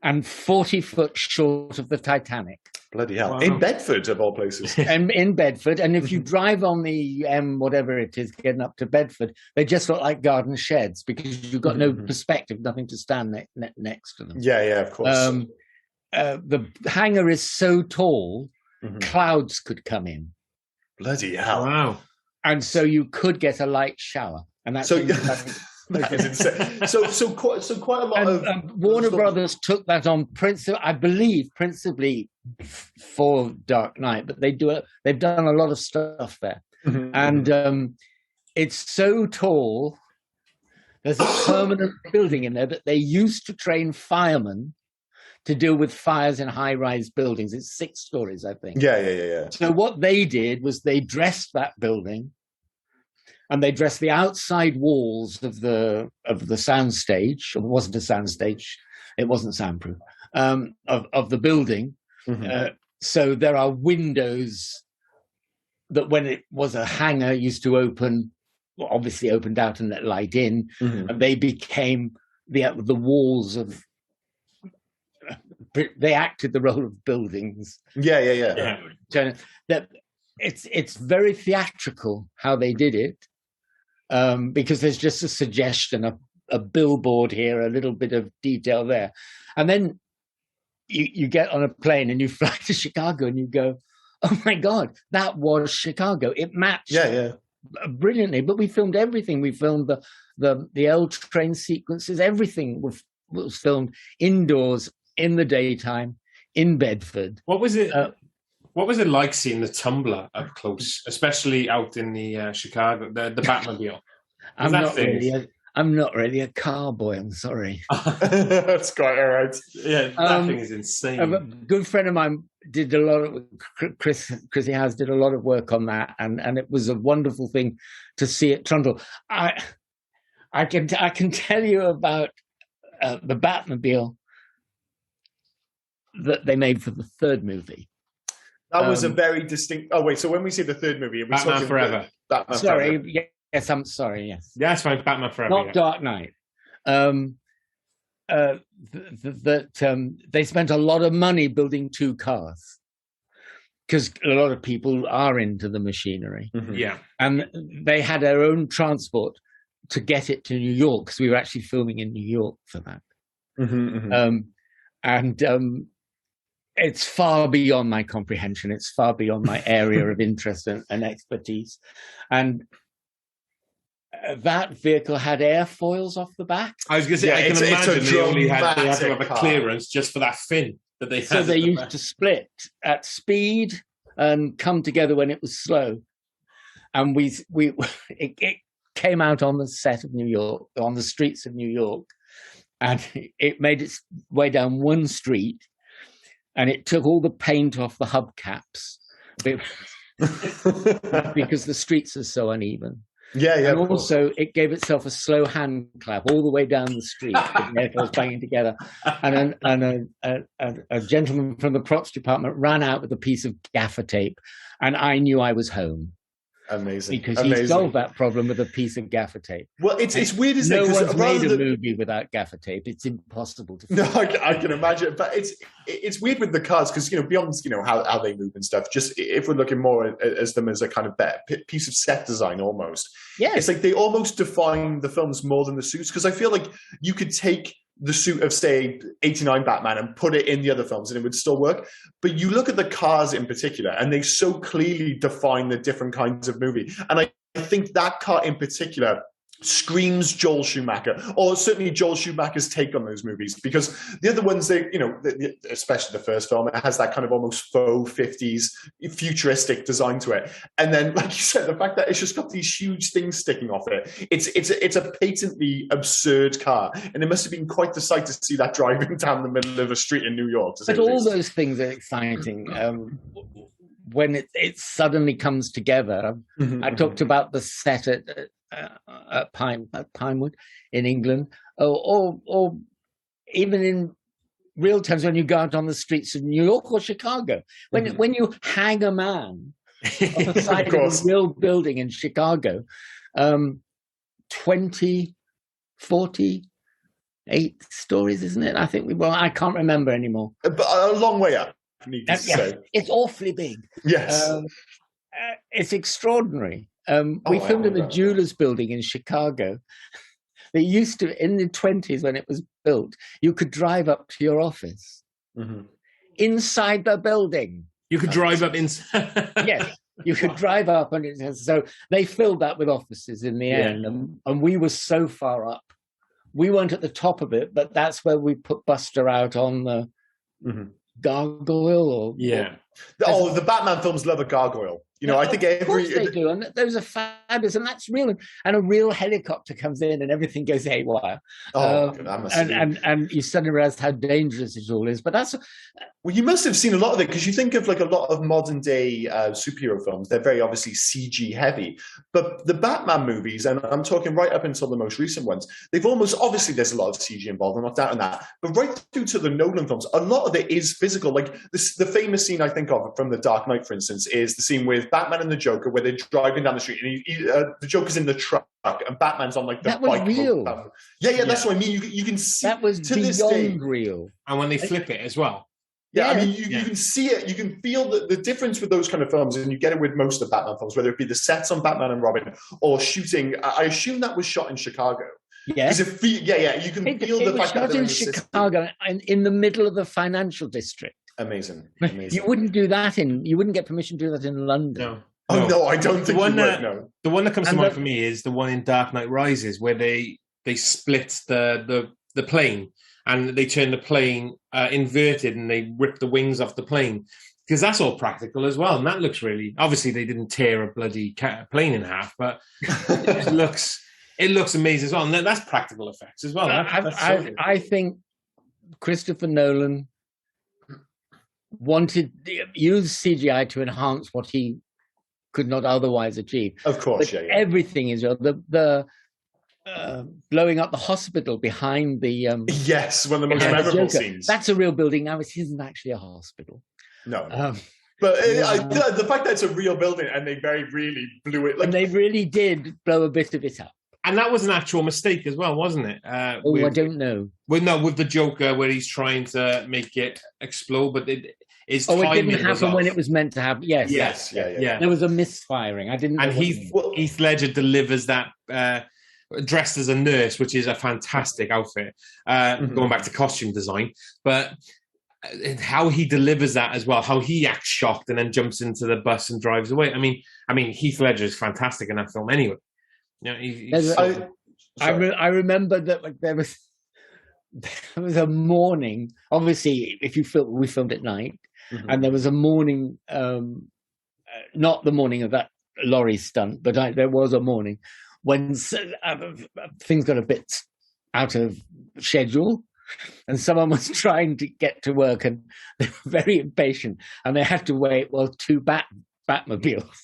and 40 foot short of the Titanic. Bloody hell. Wow. In Bedford, of all places. And in Bedford. And if you drive on the whatever it is, getting up to Bedford, they just look like garden sheds because you've got no perspective, nothing to stand next to them. Yeah, of course. The hangar is so tall, clouds could come in. Bloody hell. Wow. And so you could get a light shower. And that's that is insane. So quite a lot of Warner Brothers took that on principally for Dark Knight, but they've done a lot of stuff there. And it's so tall. There's a permanent building in there that they used to train firemen to deal with fires in high-rise buildings. It's 6 stories, I think. Yeah. So what they did was they dressed that building, and they dressed the outside walls of the soundstage. It wasn't a soundstage; it wasn't soundproof. Of the building, so there are windows that, when it was a hangar, used to open. Well, obviously opened out and let light in, and they became the walls of. They acted the role of buildings. Yeah. That it's very theatrical how they did it, because there's just a suggestion, a billboard here, a little bit of detail there, and then you get on a plane and you fly to Chicago and you go, oh my God, that was Chicago. It matched brilliantly. But we filmed everything. We filmed the L train sequences. Everything was filmed indoors. In the daytime, in Bedford. What was it? What was it like seeing the Tumbler up close, especially out in the Chicago, the Batmobile? I'm not really a car boy. I'm sorry. That's quite all right. Yeah, that thing is insane. A good friend of mine did a lot of Chrissy House did a lot of work on that, and it was a wonderful thing to see it trundle. I can tell you about the Batmobile that they made for the third movie. That was a very distinct. Oh wait, so when we say the third movie, we're Batman Forever. I'm sorry. Yes. Yeah, that's fine. Batman Forever. Not Dark Knight. They spent a lot of money building 2 cars because a lot of people are into the machinery. Yeah, and they had their own transport to get it to New York because we were actually filming in New York for that. It's far beyond my comprehension. It's far beyond my area of interest and expertise. And that vehicle had airfoils off the back. I was going to say, I can imagine they had to have a clearance just for that fin that they had. So they used to split at speed and come together when it was slow. And it came out on the set of New York, on the streets of New York, and it made its way down one street. And it took all the paint off the hubcaps because the streets are so uneven. Yeah. And also, it gave itself a slow hand clap all the way down the street. The vehicles banging together, and a gentleman from the props department ran out with a piece of gaffer tape, and I knew I was home. Amazing, because he solved that problem with a piece of gaffer tape. Well, it's weird, isn't it? No one's made a movie without gaffer tape. It's impossible to. No, I can imagine, but it's weird with the cars because beyond how they move and stuff. Just if we're looking more as them as a kind of piece of set design almost. Yeah, it's like they almost define the films more than the suits because I feel like you could take the suit of, say, 89 Batman and put it in the other films and it would still work. But you look at the cars in particular, and they so clearly define the different kinds of movie. And I think that car in particular screams Joel Schumacher, or certainly Joel Schumacher's take on those movies, because the other ones, they, especially the first film, it has that kind of almost faux 50s futuristic design to it. And then, like you said, the fact that it's just got these huge things sticking off it, it's a patently absurd car, and it must have been quite the sight to see that driving down the middle of a street in New York. But all those things are exciting. When it suddenly comes together. I talked about the set at Pinewood in England, or even in real times when you go out on the streets of New York or Chicago. When you hang a man on the side of a real building in Chicago, 20, 40, 8 stories, isn't it? I think I can't remember anymore. But a long way up. It's awfully big. Yes. It's extraordinary. We filmed in the Jewelers Building in Chicago. They used to, in the 20s when it was built, you could drive up to your office inside the building. You could drive up inside. Yes, you could drive up. So they filled that with offices in the end. And we were so far up. We weren't at the top of it, but that's where we put Buster out on the gargoyle. The Batman films love a gargoyle. I think of course they do, and those are fabulous, and that's real. And a real helicopter comes in, and everything goes haywire. And you suddenly realize how dangerous it all is. But that's you must have seen a lot of it, because you think of like a lot of modern day superhero films. They're very obviously CG heavy, but the Batman movies, and I'm talking right up until the most recent ones, they've almost, obviously there's a lot of CG involved. I'm not doubting that, but right through to the Nolan films, a lot of it is physical. Like the famous scene I think of from The Dark Knight, for instance, is the scene with Batman and the Joker where they're driving down the street, and the Joker's in the truck and Batman's on like the that was bike. Real. That's what I mean. You can see that was to beyond this day, real. And when they flip it as well. I mean, you can see it. You can feel the difference with those kind of films, and you get it with most of Batman films, whether it be the sets on Batman and Robin or shooting. I assume that was shot in Chicago. Yeah, you can feel the fact that they're in Chicago and in the middle of the financial district. Amazing. You wouldn't do that you wouldn't get permission to do that in London. No. Oh no, I don't think you would. No. The one that comes to mind for me is the one in Dark Knight Rises, where they split the plane, and they turn the plane inverted, and they rip the wings off the plane, because that's all practical as well, and that looks really. Obviously, they didn't tear a bloody plane in half, but it looks amazing as well, and that's practical effects as well. I think Christopher Nolan wanted use CGI to enhance what he could not otherwise achieve. Of course, everything is the blowing up the hospital behind the one of the most memorable scenes. That's a real building now. It isn't actually a hospital. No. But the fact that it's a real building, and they very really blew it. And they really did blow a bit of it up. And that was an actual mistake as well, wasn't it? I don't know. With the Joker, where he's trying to make it explode, but it didn't happen when it was meant to happen. Yes. Yeah. There was a misfiring. I didn't know. And Heath Ledger delivers that dressed as a nurse, which is a fantastic outfit, going back to costume design. But how he delivers that as well, how he acts shocked and then jumps into the bus and drives away. I mean, Heath Ledger is fantastic in that film anyway. I remember that there was a morning. Obviously, we filmed at night, and there was a morning. Not the morning of that lorry stunt, but there was a morning when things got a bit out of schedule, and someone was trying to get to work, and they were very impatient, and they had to wait while 2 Batmobiles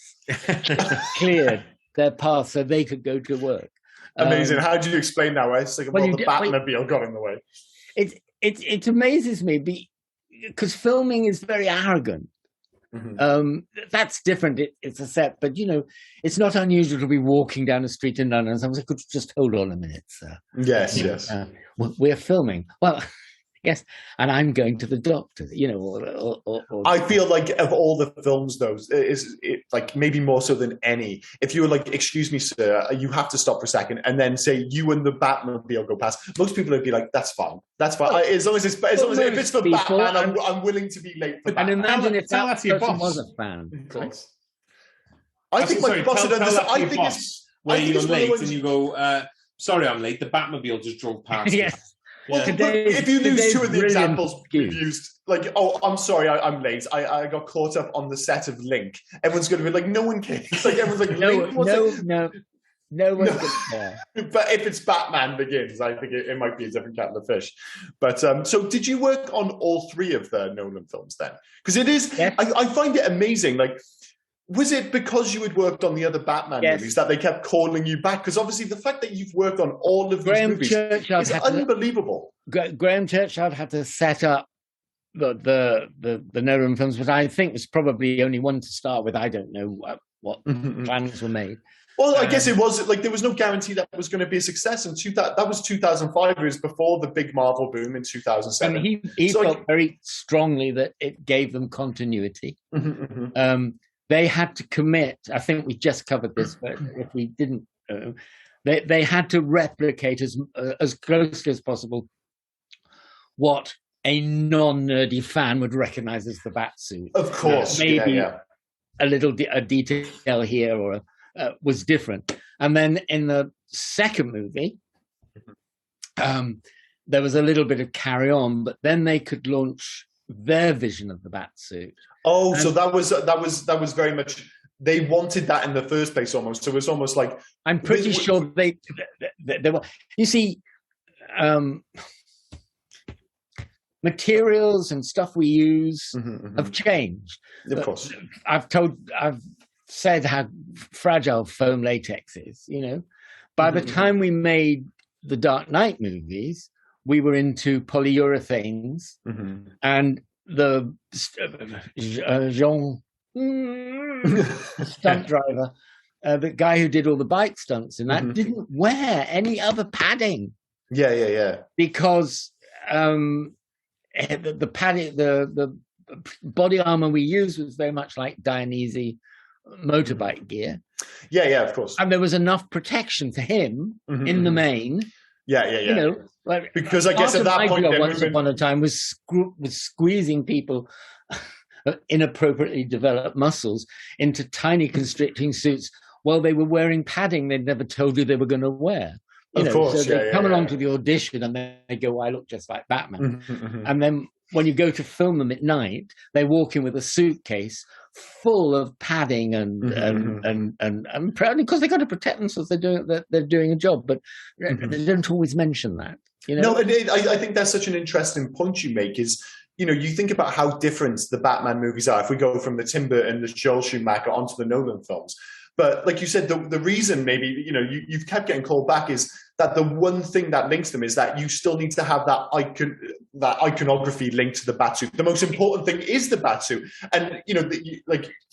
cleared their path so they could go to work. Amazing. How do you explain that? It's like, the Batmobile got in the way. It amazes me because filming is very arrogant. That's different. It's a set, but it's not unusual to be walking down the street in London and someone says, "Could you just hold on a minute, sir?" Yes. We're filming. Well, Yes, and I'm going to the doctor, you know. Or I feel like of all the films, though, like maybe more so than any, if you were like, excuse me, sir, you have to stop for a second, and then say you and the Batmobile go past, most people would be like, that's fine. That's fine. As long as if it's for Batman, I'm willing to be late for Batman. And imagine if that person was a fan. Of course. I think my boss would understand. I think it's where you're late and you go, sorry, I'm late. The Batmobile just drove past. Yes. Well, if you use two of the examples we've used, like, oh, I'm sorry, I'm late. I got caught up on the set of Link. Everyone's going to be like, no one cares. Like, everyone's like, no one's going to care. But if it's Batman Begins, I think it might be a different kettle of fish. But so did you work on all three of the Nolan films then? Because it is, yes. I find it amazing. Like, was it because you had worked on the other Batman movies that they kept calling you back? Because obviously the fact that you've worked on all of these movies is unbelievable. Graham Churchill had to set up the Nolan films, but I think was probably only one to start with. I don't know what plans were made. Well, I guess it was like there was no guarantee that it was going to be a success. And that was 2005. It was before the big Marvel boom in 2007. And he felt very strongly that it gave them continuity. They had to commit. I think we just covered this, but if we didn't, they had to replicate as closely as possible what a non-nerdy fan would recognize as the Batsuit. Of course, maybe a detail here or was different. And then in the second movie, there was a little bit of carry on, but then they could launch their vision of the Batsuit. Oh, and so that was very much, they wanted that in the first place almost. So it was almost like, I'm pretty sure they were. You see, materials and stuff we use have changed. Of course, I've said how fragile foam latex is. You know, by the time we made the Dark Knight movies, we were into polyurethanes, and the Jean, stunt driver, the guy who did all the bike stunts, and that didn't wear any other padding. Yeah. Because the padding, the body armor we used was very much like Dionysi motorbike gear. Yeah, of course. And there was enough protection for him in the main. Yeah. You know, like, because I guess at that point, once upon a time was squeezing people inappropriately developed muscles into tiny constricting suits while they were wearing padding they'd never told you they were going to wear. Of course, so they come along to the audition and they go, well, I look just like Batman. And then when you go to film them at night, they walk in with a suitcase full of padding and probably because they got to protect themselves, they're doing a job, but they don't always mention that. You know? No, I think that's such an interesting point you make. Is, you know, you think about how different the Batman movies are if we go from the Tim Burton, the Joel Schumacher onto the Nolan films. But like you said, the reason maybe, you know, you've kept getting called back is that the one thing that links them is that you still need to have that iconography linked to the Batsuit. The most important thing is the Batsuit. And, you know,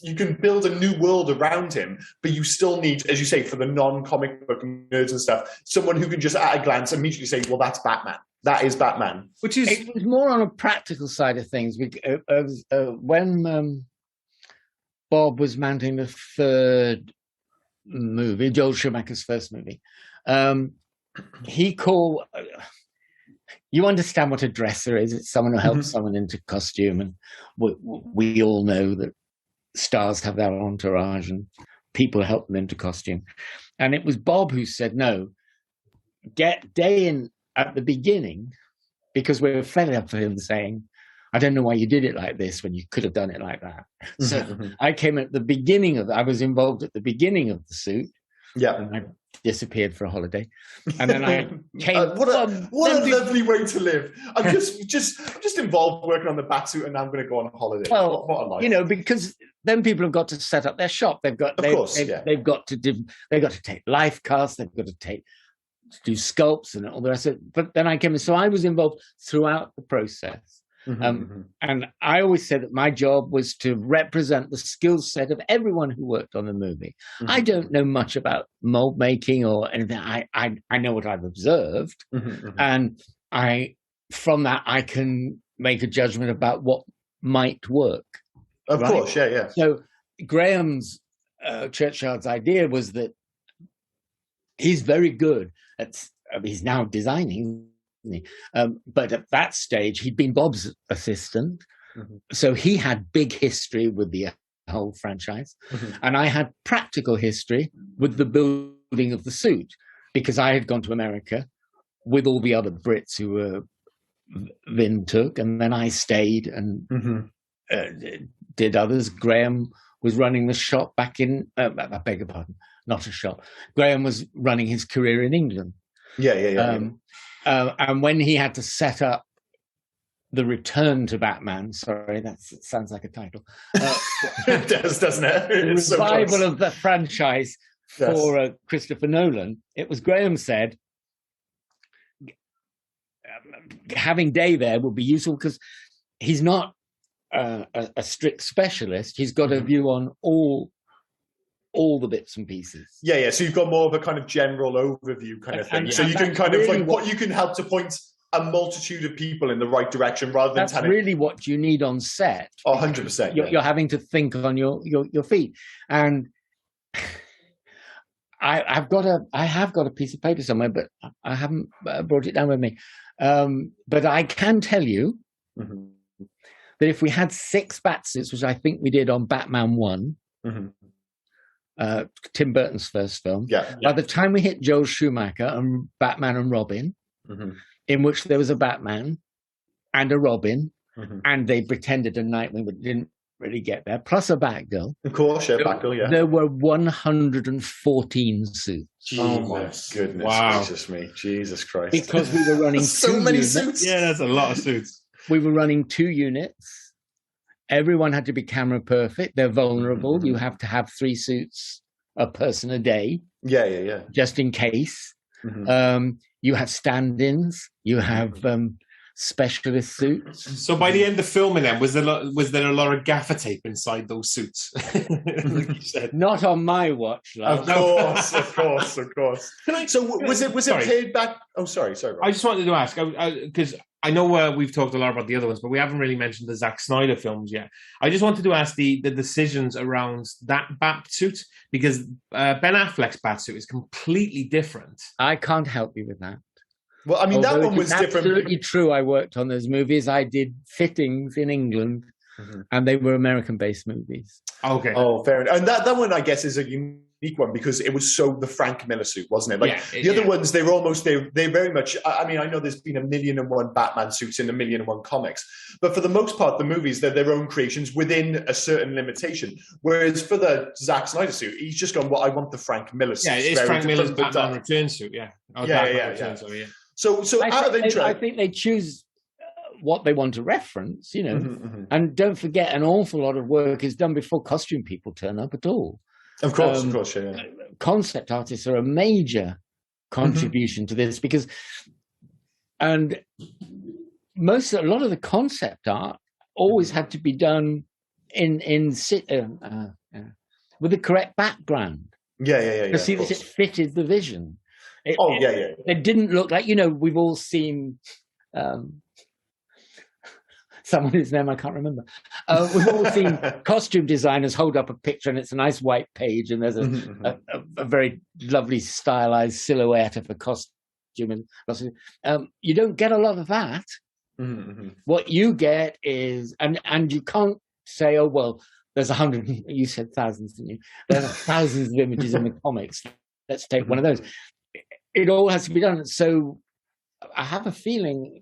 you can build a new world around him, but you still need, as you say, for the non-comic book nerds and stuff, someone who can just at a glance immediately say, well, that's Batman. That is Batman. It was more on a practical side of things. When Bob was mounting the third movie, Joel Schumacher's first movie, he called. You understand what a dresser is? It's someone who helps someone into costume, and we all know that stars have their entourage, and people help them into costume. And it was Bob who said, "No, get Day in at the beginning," because we were fed up of him saying, I don't know why you did it like this when you could have done it like that. So I came at the beginning I was involved at the beginning of the suit. Yeah. And I disappeared for a holiday. And then I came. What a lovely way to live. I'm just involved working on the Batsuit and now I'm going to go on holiday. Well, what a life. You know, because then people have got to set up their shop. They've got to take life casts. They've got to do sculpts and all the rest of it. But then I came in. So I was involved throughout the process. And I always said that my job was to represent the skill set of everyone who worked on the movie. I don't know much about mold making or anything. I know what I've observed, and I from that, I can make a judgment about what might work. Of course, yeah. So Graham's Churchyard's idea was that he's very good at. He's now designing, isn't he? But at that stage, he'd been Bob's assistant, so he had big history with the whole franchise, and I had practical history with the building of the suit because I had gone to America with all the other Brits who Vin took, and then I stayed and did others. Graham was running the shop back in, I beg your pardon, not a shop. Graham was running his career in England. And when he had to set up the return to Batman, sorry, that sounds like a title. It does, doesn't it? The revival of the franchise for Christopher Nolan, it was Graham said, having Day there would be useful because he's not a strict specialist. He's got a view on all the bits and pieces. Yeah. So you've got more of a kind of general overview kind of thing. So you can kind of like you can help to point a multitude of people in the right direction rather than. That's really what you need on set. 100%. You're having to think on your feet, and I have got a piece of paper somewhere, but I haven't brought it down with me. But I can tell you that if we had 6 Batsuits, which I think we did on Batman 1, Tim Burton's first film, by the time we hit Joel Schumacher and Batman and Robin, in which there was a Batman and a Robin, and they pretended a Nightwing but didn't really get there, plus a Batgirl. Of course, Batgirl, yeah. There were 114 suits. Oh my goodness, wow. Jesus Christ. Because we were running so many suits. Yeah, that's a lot of suits. We were running 2 units. Everyone had to be camera perfect. They're vulnerable. You have to have 3 suits a person a day. Yeah. Just in case. You have stand-ins. You have specialist suits. So by the end of filming them, was there a lot of gaffer tape inside those suits? Like you said. Not on my watch, love. Of course. So was it paid back? Oh, sorry. Rob. I just wanted to ask, because I know we've talked a lot about the other ones, but we haven't really mentioned the Zack Snyder films yet. I just wanted to ask the decisions around that Batsuit, because Ben Affleck's Batsuit is completely different. I can't help you with that. Well, I mean, that one was different. Absolutely true. I worked on those movies. I did fittings in England, and they were American-based movies. Okay. Oh, fair enough. And that one, I guess, is a unique one because it was so the Frank Miller suit, wasn't it? Like the other ones, they very much. I mean, I know there's been 1,000,001 Batman suits in 1,000,001 comics, but for the most part, the movies they're their own creations within a certain limitation. Whereas for the Zack Snyder suit, he's just gone. Well, I want the Frank Miller suit. Yeah, it's Frank Miller's Batman Return suit. Yeah. So out of interest, I think they choose what they want to reference, and don't forget an awful lot of work is done before costume people turn up at all. Of course, yeah. Concept artists are a major contribution to this because, and a lot of the concept art always had to be done with the correct background. Yeah. To see that it fitted the vision. Yeah. It didn't look like, we've all seen someone whose name I can't remember. We've all seen costume designers hold up a picture and it's a nice white page and there's a very lovely stylized silhouette of a costume. You don't get a lot of that. What you get is, and you can't say, oh, well, there's 100, you said thousands, didn't you? There's thousands of images in the comics. Let's take one of those. It all has to be done. So I have a feeling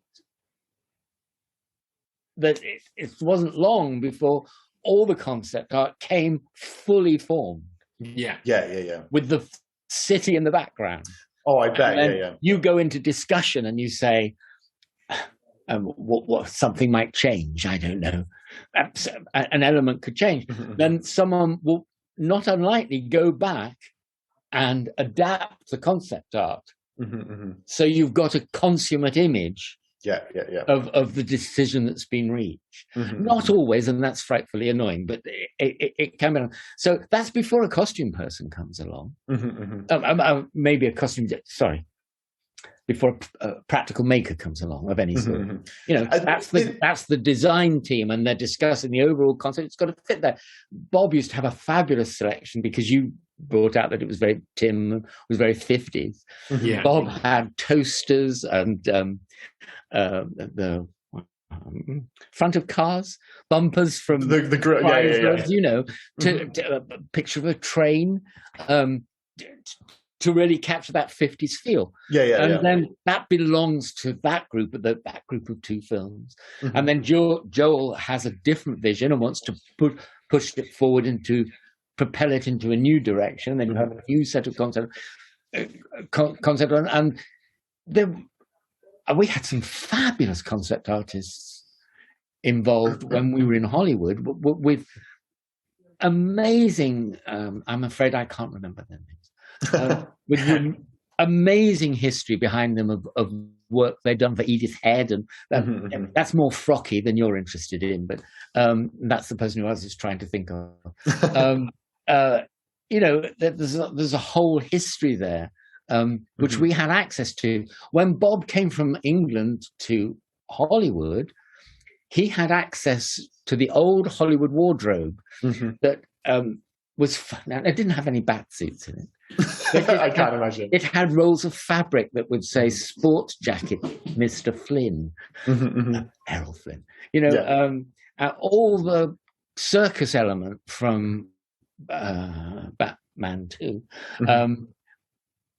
that it wasn't long before all the concept art came fully formed. Yeah. With the city in the background. Oh, I bet. You go into discussion and you say, what something might change. I don't know. An element could change. Then someone will not unlikely go back and adapt the concept art. So you've got a consummate image of the decision that's been reached. Not always, and that's frightfully annoying, but it can be. So that's before a costume person comes along. Maybe a costume, before a practical maker comes along of any sort. You know, that's the design team, and they're discussing the overall concept. It's got to fit there. Bob used to have a fabulous selection because you brought out that it was Tim was very 50s. Yeah. Bob had toasters and the front of cars, bumpers from the you know, to a picture of a train, to really capture that 50s feel. And then that belongs to that group of two films. And then Joel has a different vision and wants to push it forward propel it into a new direction. Then you have a new set of concept, and we had some fabulous concept artists involved when we were in Hollywood with amazing. I'm afraid I can't remember their names. With amazing history behind them of work they've done for Edith Head, and that's more frocky than you're interested in, but that's the person who I was just trying to think of. You know, there's a whole history there, which we had access to. When Bob came from England to Hollywood, he had access to the old Hollywood wardrobe that was fun. Now, it didn't have any bat suits in it. I can't imagine. It had rolls of fabric that would say "Sports Jacket, Mr. Flynn," Errol Flynn. You know, all the circus element from Batman 2.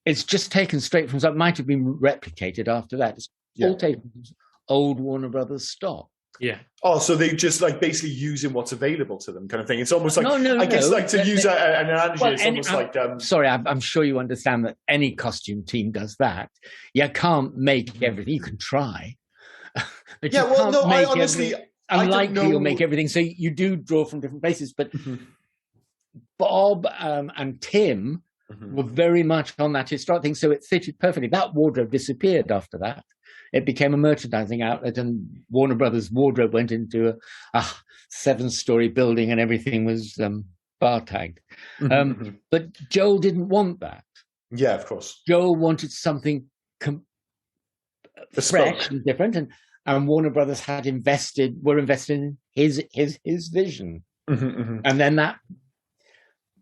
It's just taken straight from. So it might have been replicated after that. It's all taken from old Warner Brothers stock. Yeah. Oh, so they just like basically using what's available to them, kind of thing. It's almost like I guess like to use an analogy. It's almost like. Sorry, I'm sure you understand that any costume team does that. You can't make everything. You can try. But I honestly, unlikely you'll make everything. So you do draw from different places. But Bob and Tim were very much on that historic thing, so it fitted perfectly. That wardrobe disappeared after that. It became a merchandising outlet, and Warner Brothers wardrobe went into a 7-story building, and everything was bar tagged. But Joel didn't want that. Yeah, of course. Joel wanted something fresh and different, and Warner Brothers were invested in his vision, and then that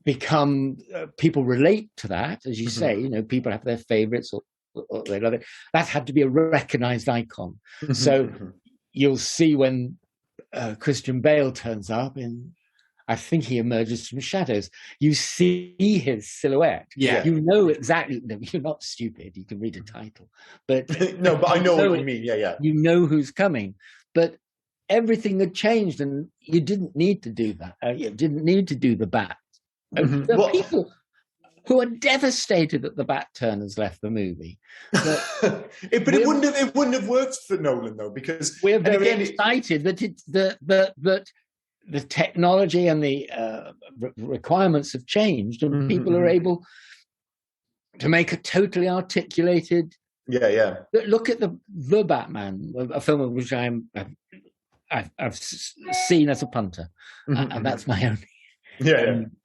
become people relate to that, as you say. You know, people have their favorites or they love it. That had to be a recognized icon. So you'll see when Christian Bale turns up I think he emerges from shadows. You see his silhouette. Yeah. You know exactly. No, you're not stupid. You can read a title, but no. But I know what you mean. Yeah. You know who's coming, but everything had changed, and you didn't need to do that. You didn't need to do the bat. There are people who are devastated that the bat turners left the movie. But it wouldn't have worked for Nolan though, because we're very excited that the technology and the requirements have changed, and people are able to make a totally articulated. Yeah. Look at the Batman, a film of which I've seen as a punter, and that's my only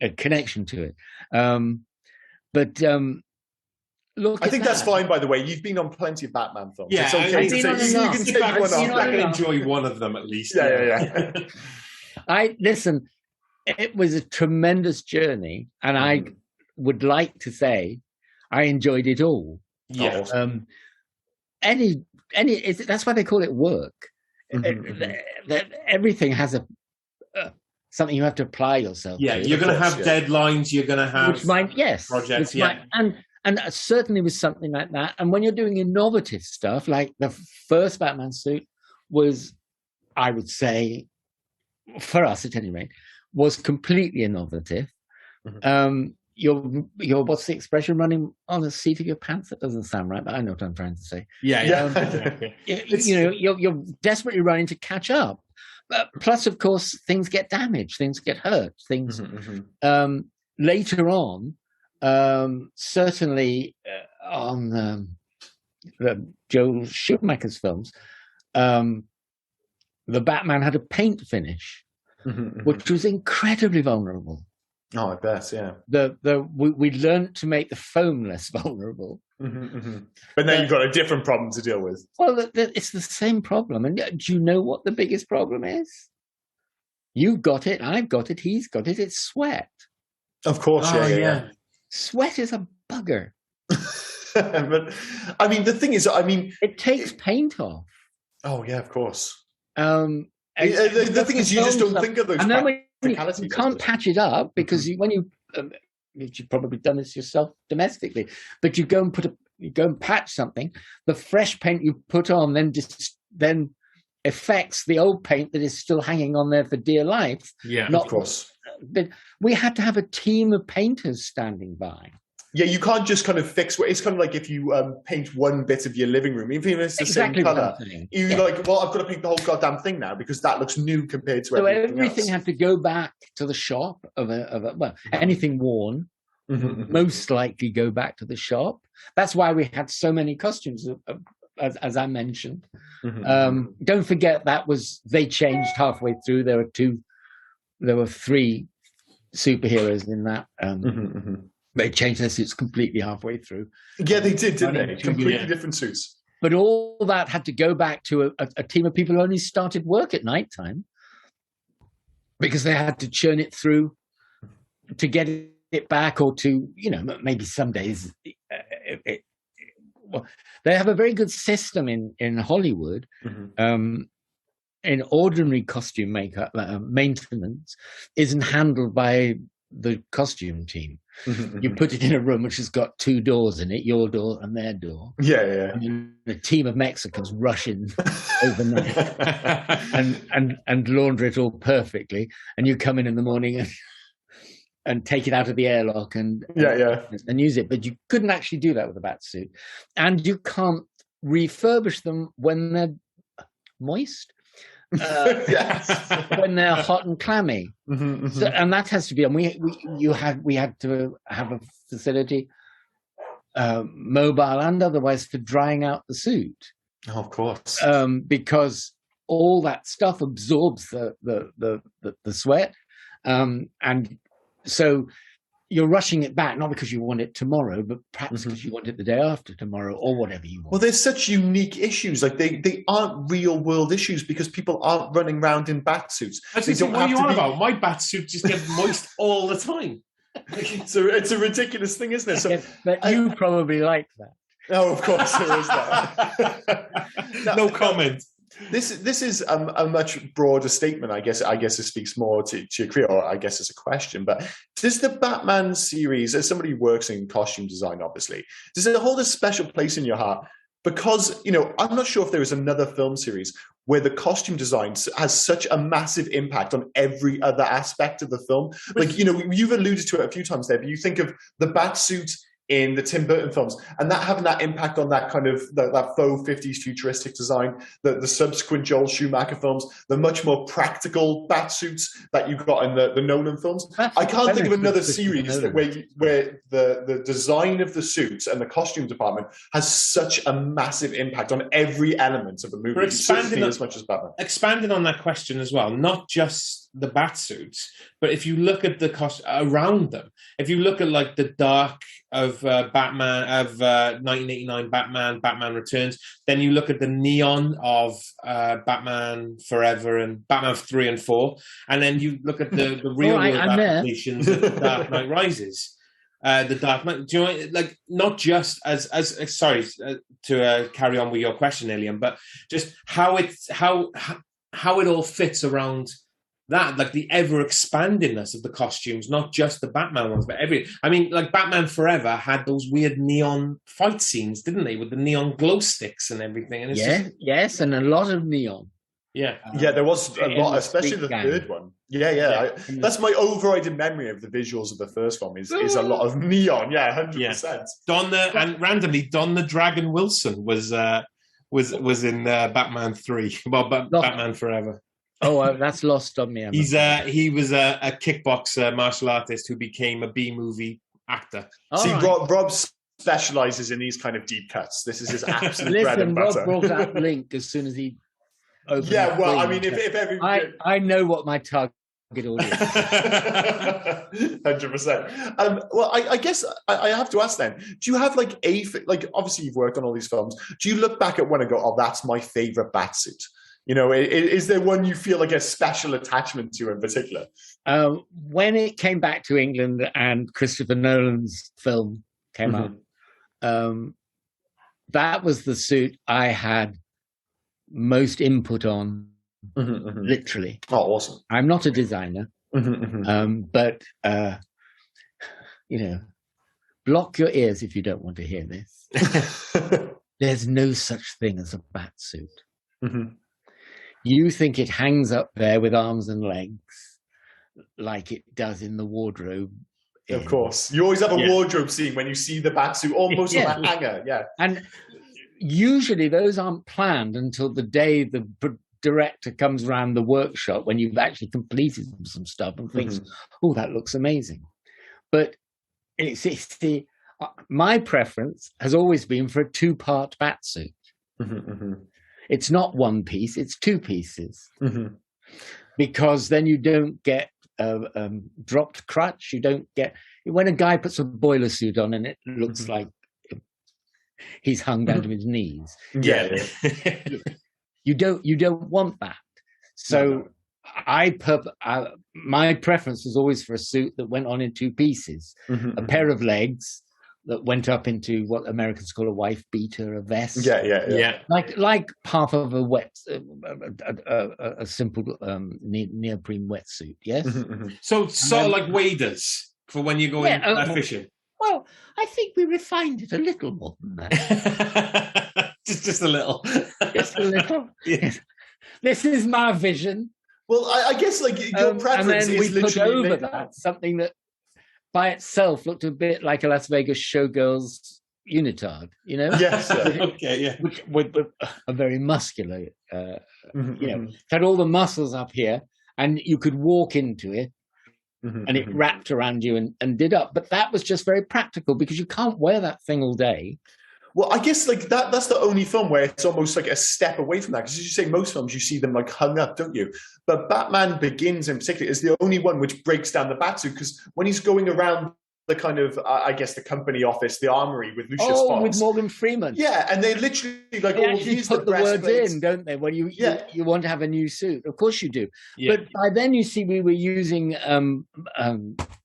a connection to it. Look, I think that's fine. By the way, you've been on plenty of Batman films. Yeah, it's okay to say you can take one off. I can enjoy one of them at least. Yeah. Listen. It was a tremendous journey, and I would like to say I enjoyed it all. Yeah. That's why they call it work. Everything has something you have to apply yourself to. You're going to have deadlines, you're going to have projects. And certainly with something like that. And when you're doing innovative stuff, like the first Batman suit was, I would say, for us at any rate, was completely innovative. You're what's the expression, running on the seat of your pants? That doesn't sound right, but I know what I'm trying to say. You're desperately running to catch up. Plus, of course, things get damaged, things get hurt, things later on. Certainly on Joel Schumacher's films, the Batman had a paint finish, which was incredibly vulnerable. Oh, I bet, yeah. We learned to make the foam less vulnerable. But then you've got a different problem to deal with. Well, it's the same problem. And do you know what the biggest problem is? You've got it, I've got it, he's got it. It's sweat. Of course, yeah. Sweat is a bugger. But I mean, the thing is, it takes paint off. Oh yeah, of course. The thing is, you just don't think of those. And then you can't patch it up because you've probably done this yourself domestically, but you go and patch something. The fresh paint you put on then affects the old paint that is still hanging on there for dear life. Yeah, of course. But we had to have a team of painters standing by. Yeah, you can't just kind of fix. It's kind of like if you paint one bit of your living room, even if it's the same color. You're like, well, I've got to paint the whole goddamn thing now because that looks new compared to everything else. Had to go back to the shop anything worn. Most likely go back to the shop. That's why we had so many costumes, as I mentioned. Don't forget they changed halfway through. There were 3 superheroes in that. They changed their suits completely halfway through. Yeah, they did, didn't they? Completely different suits. But all that had to go back to a team of people who only started work at nighttime because they had to churn it through to get it back, or to, maybe some days. They have a very good system in Hollywood. In ordinary costume makeup, maintenance isn't handled by the costume team. You put it in a room which has got 2 doors in it, your door and their door. Yeah. And a team of Mexicans rush in overnight and launder it all perfectly. And you come in the morning and take it out of the airlock and use it. But you couldn't actually do that with a bat suit. And you can't refurbish them when they're moist. When they're hot and clammy. So, and that has to be, and we had to have a facility, mobile and otherwise, for drying out the suit. Oh, of course. Because all that stuff absorbs the sweat, and so you're rushing it back, not because you want it tomorrow, but perhaps because you want it the day after tomorrow, or whatever you want. Well, there's such unique issues. Like they aren't real world issues because people aren't running around in bat suits. What are you on about? My bat suit just gets moist all the time. It's a ridiculous thing, isn't it? So, but you probably like that. Oh, of course there is that. No comment. This is a much broader statement. I guess it speaks more to your career, or I guess it's a question. But does the Batman series, as somebody who works in costume design, obviously, does it hold a special place in your heart? Because, I'm not sure if there is another film series where the costume design has such a massive impact on every other aspect of the film. Like, you've alluded to it a few times there, but you think of the Batsuit in the Tim Burton films, and that having that impact on that kind of that faux 50s futuristic design, the subsequent Joel Schumacher films, the much more practical bat suits that you got in the Nolan films. I can't think of another series where the design of the suits and the costume department has such a massive impact on every element of the movie, as much as Batman. Expanding on that question as well, not just the bat suits, but if you look at the cost around them, if you look at like the dark of Batman, of 1989 Batman Returns, then you look at the neon of Batman Forever and Batman 3 and 4, and then you look at the real world applications of Dark Knight Rises. The Dark Knight, do you know, like, not just as sorry to carry on with your question, Ilian, but just how it all fits around that, like the ever expandingness of the costumes, not just the Batman ones, but like Batman Forever had those weird neon fight scenes, didn't they, with the neon glow sticks and everything? And yes, and a lot of neon. Yeah, there was a lot, especially the third one. That's my overriding memory of the visuals of the first film is a lot of neon. 100%. And randomly, Don the Dragon Wilson was in Batman 3. Well, Batman Forever. Oh, that's lost on me. He was a kickboxer martial artist who became a B-movie actor. Rob specializes in these kind of deep cuts. This is his absolute bread and butter. Rob brought that link as soon as he opened. I mean, if every I know what my target target audience. 100%. Well, I guess I have to ask then, do you have like obviously you've worked on all these films. Do you look back at one and go, oh, that's my favorite Batsuit? You know, is there one you feel like a special attachment to in particular? When it came back to England and Christopher Nolan's film came out, that was the suit I had most input on, literally. Oh, awesome. I'm not a designer, but, you know, block your ears if you don't want to hear this. There's no such thing as a bat suit. You think it hangs up there with arms and legs like it does in the wardrobe. Of course. You always have a wardrobe scene when you see the Batsuit almost on a hanger. Yeah. And usually those aren't planned until the day the director comes around the workshop when you've actually completed some stuff and thinks, oh, that looks amazing. But my preference has always been for a two-part Batsuit. It's not one piece, it's two pieces. Because then you don't get dropped crutch. You don't get, when a guy puts a boiler suit on and it looks like he's hung down to his knees. You don't want that. So my preference was always for a suit that went on in two pieces. A pair of legs that went up into what Americans call a wife beater, a vest. Like half of a simple neoprene wetsuit. Yes. So sort of like waders for when you're going fishing. Well, I think we refined it a little more than that. just a little. Just a little. This is my vision. Well, I guess like your preference and then is we put literally over that something that by itself looked a bit like a Las Vegas showgirl's unitard, you know? Yes. With a very muscular, you know, had all the muscles up here, and you could walk into it, and it wrapped around you and did up. But that was just very practical because you can't wear that thing all day. Well, I guess like that's the only film where it's almost like a step away from that. Because as you say, most films you see them like hung up, don't you? But Batman Begins in particular is the only one which breaks down the Batsuit, because when he's going around the kind of, I guess, the company office, the armory with Lucius Fox. With Morgan Freeman. Yeah, and they literally like put the words in, don't they? When you want to have a new suit, of course you do. Yeah. But by then, you see, we were using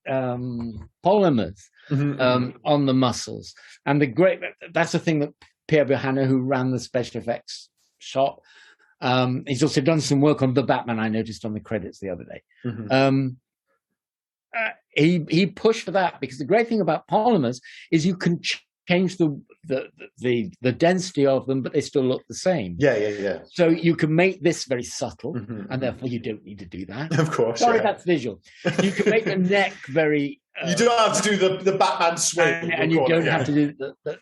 polymers on the muscles, and that's the thing that Pierre Bohanna, who ran the special effects shop, he's also done some work on the Batman. I noticed on the credits the other day. He pushed for that because the great thing about polymers is you can change the density of them, but they still look the same. Yeah. So you can make this very subtle, and therefore you don't need to do that. Of course. Sorry, that's visual. You can make the neck very. You don't have to do the Batman swing, and you don't have to do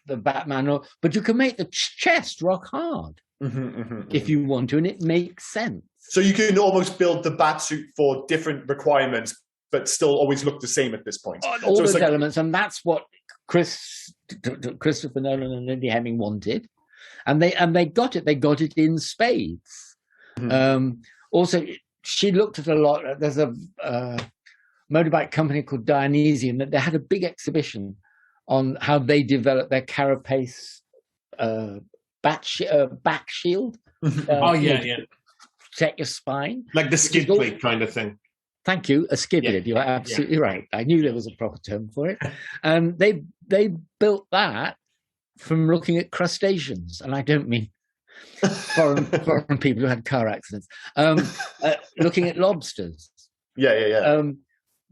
the Batman, but you can make the chest rock hard if you want to, and it makes sense. So you can almost build the Batsuit for different requirements, but still always look the same at this point. All those elements, and that's what Christopher Nolan and Lindy Hemming wanted, and they got it. They got it in spades. Also, she looked at a lot. There's a motorbike company called Dionysian that they had a big exhibition on how they developed their carapace back shield. Protect your spine, like the skid plate kind of thing. Thank you, a skid lid. You're absolutely right. I knew there was a proper term for it. They built that from looking at crustaceans, and I don't mean foreign people who had car accidents. Looking at lobsters.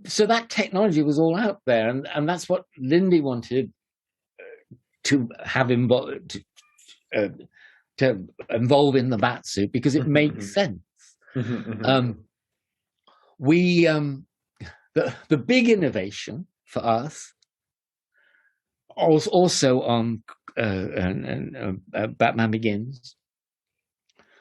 So that technology was all out there, and that's what Lindy wanted to have to involve in the Batsuit because it makes sense. The big innovation for us also on Batman Begins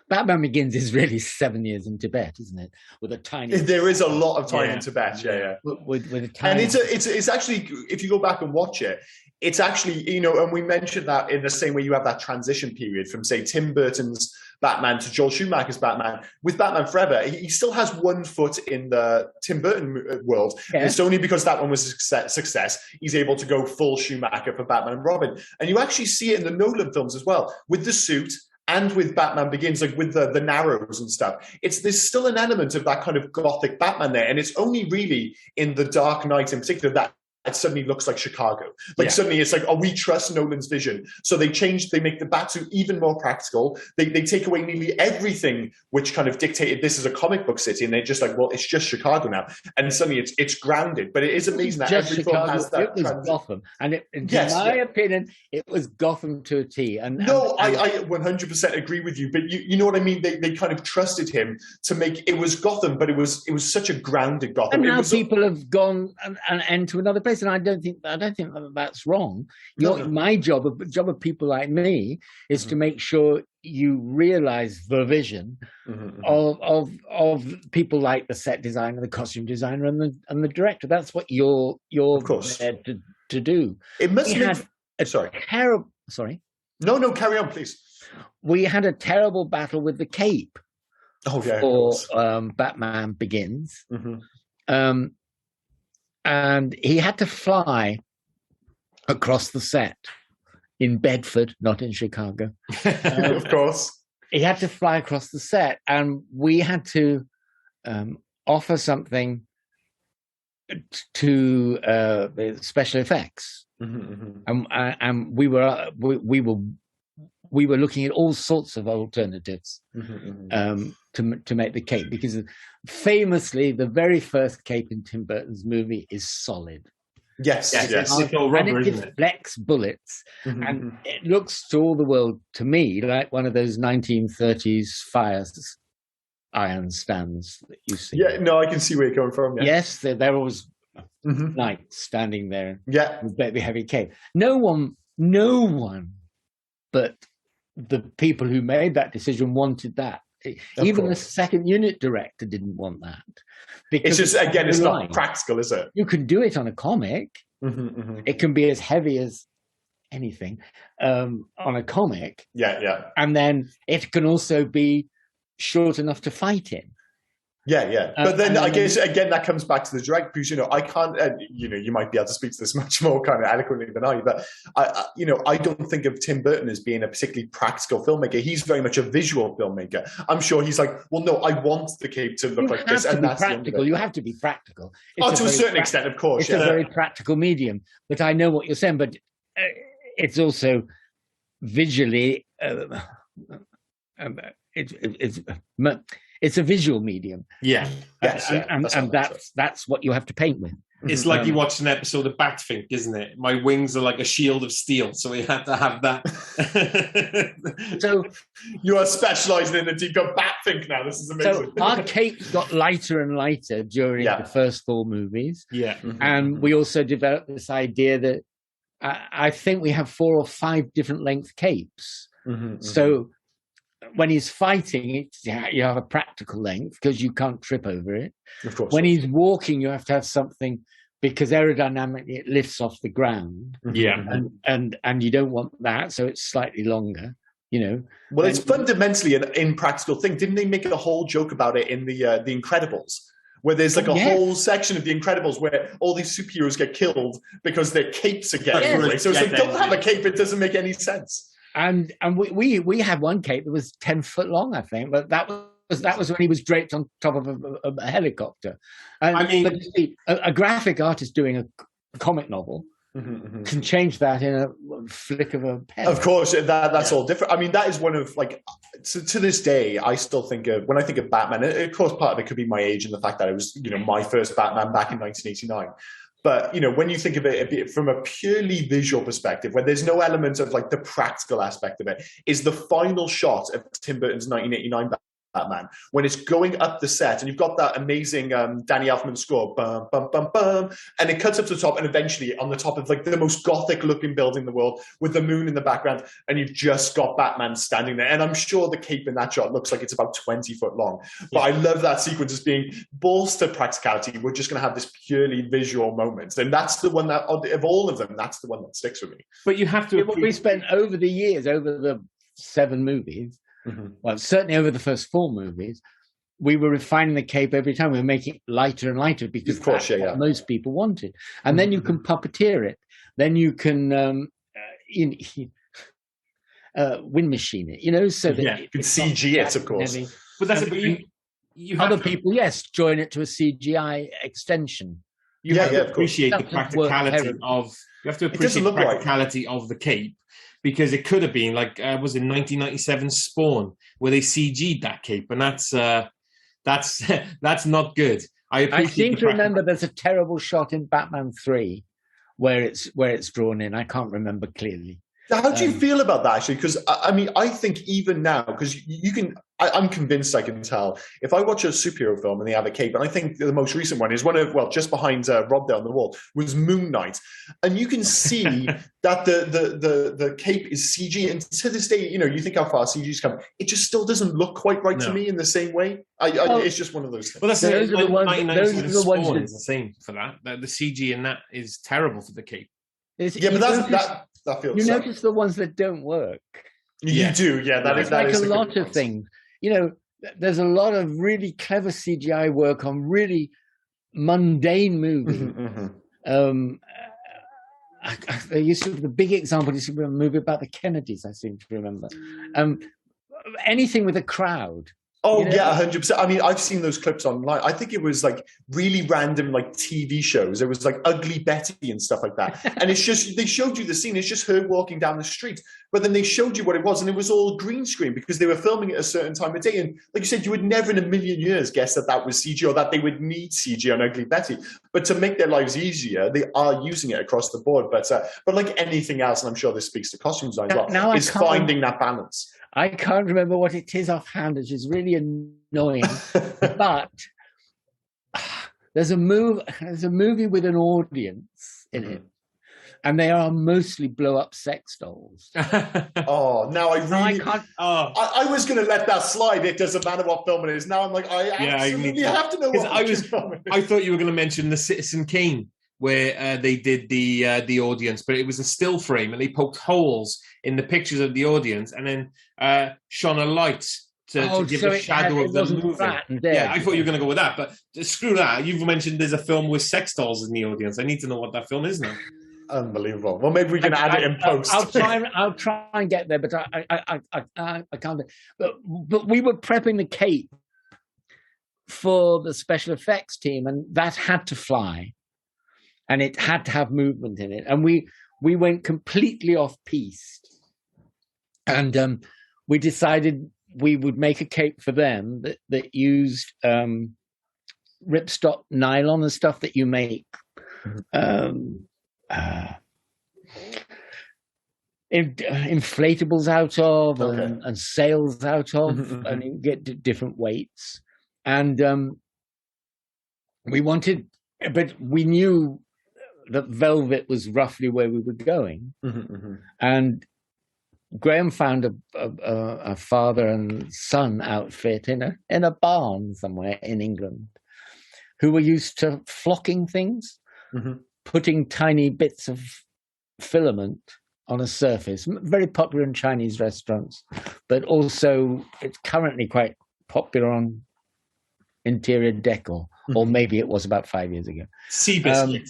Batman Begins is really 7 years in Tibet, isn't it? With a tiny. There is a lot of time in Tibet. Yeah. With a tiny. And it's actually, if you go back and watch it, it's actually, you know, and we mentioned that in the same way you have that transition period from, say, Tim Burton's Batman to Joel Schumacher's Batman. With Batman Forever, he still has one foot in the Tim Burton world. Yeah. It's only because that one was a success, he's able to go full Schumacher for Batman and Robin. And you actually see it in the Nolan films as well, with the suit and with Batman Begins, like with the Narrows and stuff. There's still an element of that kind of gothic Batman there. And it's only really in The Dark Knight in particular that it suddenly looks like Chicago. Like suddenly it's like, oh, we trust Nolan's vision. So they make the Batsuit even more practical. They take away nearly everything which kind of dictated this is a comic book city, and they're just like, well, it's just Chicago now. And suddenly it's grounded. But it is amazing that every film has that. It was Gotham. And in my opinion, it was Gotham to a T. I 100% agree with you. But you know what I mean? They kind of trusted him to make, it was Gotham, but it was such a grounded Gotham. And now people have gone and to another place. And I don't think that's wrong. My job of people like me is to make sure you realize the vision of people like the set designer, the costume designer, and the director. That's what you're there to do. It must be terrible. Sorry. No, carry on, please. We had a terrible battle with the cape for Batman Begins. And he had to fly across the set in Bedford, not in Chicago. Of course. He had to fly across the set, and we had to offer something to special effects. And we were looking at all sorts of alternatives to make the cape, because famously the very first cape in Tim Burton's movie is solid. Yes. It's all rubber, and it deflects bullets, and it looks to all the world, to me, like one of those 1930s fire iron stands that you see. Yeah, no, I can see where you're coming from. Yeah. Yes, they're always knights standing there. Yeah, with very heavy cape. No one, but the people who made that decision wanted that. Even the second unit director didn't want that. Because it's just, again, it's not practical, is it? You can do it on a comic. It can be as heavy as anything on a comic. Yeah. And then it can also be short enough to fight in. Yeah. But then I guess, again, that comes back to the director, because, I can't, you might be able to speak to this much more kind of eloquently than I, but I don't think of Tim Burton as being a particularly practical filmmaker. He's very much a visual filmmaker. I'm sure he's like, well, no, I want the cape to look like this. And that's practical. You have to be practical. To a certain extent, of course. It's a very practical medium. But I know what you're saying, but it's also visually, it's a visual medium. Yeah. And that's what you have to paint with. It's like you watched an episode of Batfink, isn't it? My wings are like a shield of steel, so we had to have that. So you are specialising in the deep cut Batfink now. This is amazing. So our capes got lighter and lighter during the first four movies. Yeah. And we also developed this idea that I think we have 4 or 5 different length capes. So when he's fighting, you have a practical length because you can't trip over it. Of course. When he's walking, you have to have something because aerodynamically it lifts off the ground. Yeah. And you don't want that, so it's slightly longer, Well, it's fundamentally an impractical thing. Didn't they make a whole joke about it in the Incredibles? Where there's like a whole section of the Incredibles where all these superheroes get killed because their capes are getting away. So it's like, don't have a cape, it doesn't make any sense. And we had one cape that was 10 foot long, I think, but that was when he was draped on top of a helicopter. But a graphic artist doing a comic novel can change that in a flick of a pen. Of course, that's all different. I mean, that is one of, like, to this day, I still think of, when I think of Batman, of course, part of it could be my age and the fact that it was, my first Batman back in 1989. But, when you think of it from a purely visual perspective, where there's no element of like the practical aspect of it, is the final shot of Tim Burton's 1989 Batman, when it's going up the set and you've got that amazing Danny Elfman score, bum, bum, bum, bum, and it cuts up to the top and eventually on the top of like the most gothic looking building in the world with the moon in the background, and you've just got Batman standing there. And I'm sure the cape in that shot looks like it's about 20 foot long. But I love that sequence as being balls to practicality. We're just going to have this purely visual moment. And that's the one that, of all of them, that's the one that sticks with me. But you have to... What we spent over the years, over the 7 movies, well, certainly over the first 4 movies, we were refining the cape every time. We were making it lighter and lighter because that's what most people wanted. And then you can puppeteer it. Then you can wind machine it, so that you can CG it, of course. Heavy. But that's you other people, join it to a CGI extension. You have to appreciate the practicality of. You have to appreciate the practicality of the cape, because it could have been like was in 1997 Spawn where they CG'd that cape, and that's not good. I seem to remember there's a terrible shot in Batman 3 where it's drawn in. I can't remember clearly. How do you feel about that, actually? Because, I mean, I think even now, because I'm convinced I can tell, if I watch a superhero film and they have a cape, and I think the most recent one is just behind Rob there on the wall, was Moon Knight. And you can see that the cape is CG. And to this day, you think how far CG's come. It just still doesn't look quite right to me in the same way. It's just one of those things. Well, those are the ones is the same for that. The CG in that is terrible for the cape. That feels. You notice the ones that don't work. You do, yeah. That is a lot of things. There's a lot of really clever CGI work on really mundane movies. The big example is a movie about the Kennedys. I seem to remember. Anything with a crowd. Oh, yeah, 100%. I mean, I've seen those clips online. I think it was like really random, like TV shows. It was like Ugly Betty and stuff like that. And it's just, they showed you the scene. It's just her walking down the street. But then they showed you what it was. And it was all green screen because they were filming at a certain time of day. And like you said, you would never in a million years guess that was CG or that they would need CG on Ugly Betty. But to make their lives easier, they are using it across the board. But like anything else, and I'm sure this speaks to costume design as well, is finding that balance. I can't remember what it is offhand, which is really annoying. But there's a movie with an audience in it, and they are mostly blow-up sex dolls. Oh, now I can't. I was going to let that slide. It doesn't matter what film it is. Now I'm like, I absolutely have to know what film it is. I thought you were going to mention the Citizen Kane, where they did the audience, but it was a still frame, and they poked holes in the pictures of the audience, and then shone a light to give a shadow of them moving. Yeah, I thought you were going to go with that, but screw that. You've mentioned there's a film with sex dolls in the audience. I need to know what that film is now. Unbelievable. Well, maybe we can add it in post. I'll try and get there, but I can't. But we were prepping the cape for the special effects team, and that had to fly. And it had to have movement in it. And we went completely off-piste. And we decided we would make a cape for them that used ripstop nylon and stuff that you make inflatables out of and sails out of, and you get different weights. And we wanted, but we knew that velvet was roughly where we were going. And Graham found a father and son outfit in a barn somewhere in England who were used to flocking things, putting tiny bits of filament on a surface. Very popular in Chinese restaurants, but also it's currently quite popular on interior decor, or maybe it was about 5 years ago. Seabiscuit.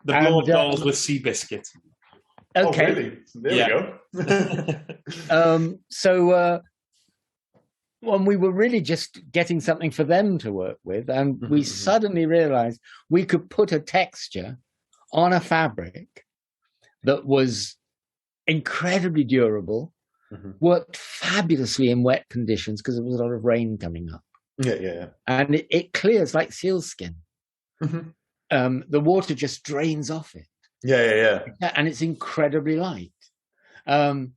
The blow-up dolls with Seabiscuit. Okay. Oh, really? There we go. So when we were really just getting something for them to work with, and we suddenly realized we could put a texture on a fabric that was incredibly durable, worked fabulously in wet conditions because there was a lot of rain coming up. Yeah. And it clears like sealskin. The water just drains off it. Yeah. And it's incredibly light. It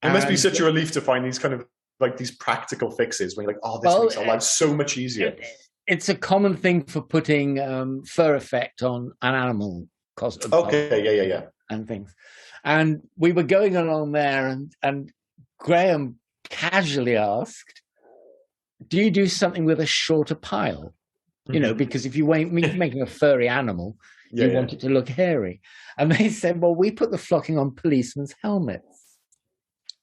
must be such a relief to find these kind of like these practical fixes when you're like, oh, this makes our lives so much easier. It's a common thing for putting fur effect on an animal costume. Okay, yeah. And things. And we were going along there, and Graham casually asked, do you do something with a shorter pile? You know, because if you're making a furry animal, you want it to look hairy. And they said, well, we put the flocking on policemen's helmets.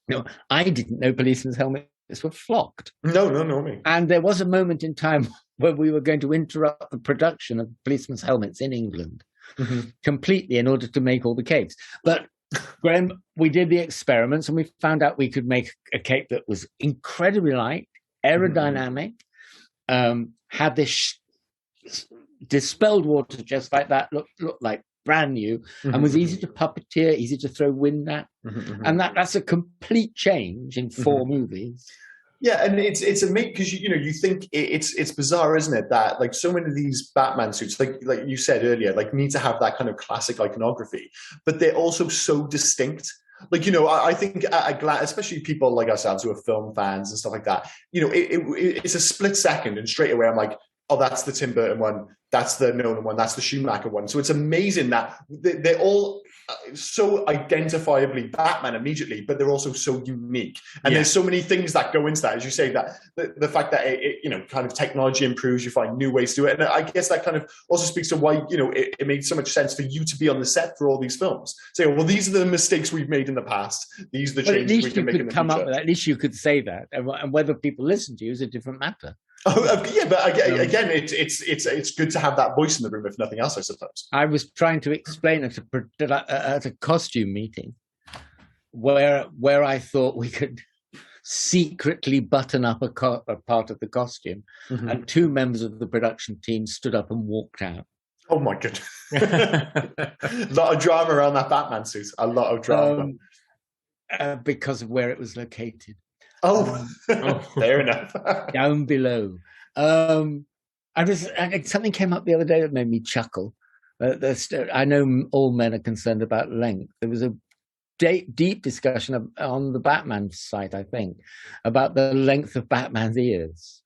No, I didn't know policemen's helmets were flocked. No. And there was a moment in time where we were going to interrupt the production of policemen's helmets in England completely in order to make all the capes. But Graham, we did the experiments and we found out we could make a cape that was incredibly light, aerodynamic, had this dispelled water just like that, looked like brand new, and was easy to puppeteer, easy to throw wind at. And that's a complete change in 4 movies. Yeah, and it's amazing because you think it's bizarre, isn't it, that like so many of these Batman suits, like you said earlier, like need to have that kind of classic iconography, but they're also so distinct. Like, I think especially people like ourselves who are film fans and stuff like that, it's a split second and straight away I'm like, oh, that's the Tim Burton one, that's the Nolan one, that's the Schumacher one. So it's amazing that they're all so identifiably Batman immediately, but they're also so unique. And there's so many things that go into that, as you say, that the fact that it kind of technology improves, you find new ways to do it. And I guess that kind of also speaks to why, it made so much sense for you to be on the set for all these films. Say, well, these are the mistakes we've made in the past. These are the changes we can make in the future. At least you could say that. And whether people listen to you is a different matter. Oh, yeah, but again, it's good to have that voice in the room, if nothing else, I suppose. I was trying to explain at a costume meeting where I thought we could secretly button up a part of the costume, and 2 members of the production team stood up and walked out. Oh my goodness! A lot of drama around that Batman suit. A lot of drama because of where it was located. Fair enough. Down below. Something came up the other day that made me chuckle. I know all men are concerned about length. There was a deep discussion on the Batman site, I think, about the length of Batman's ears.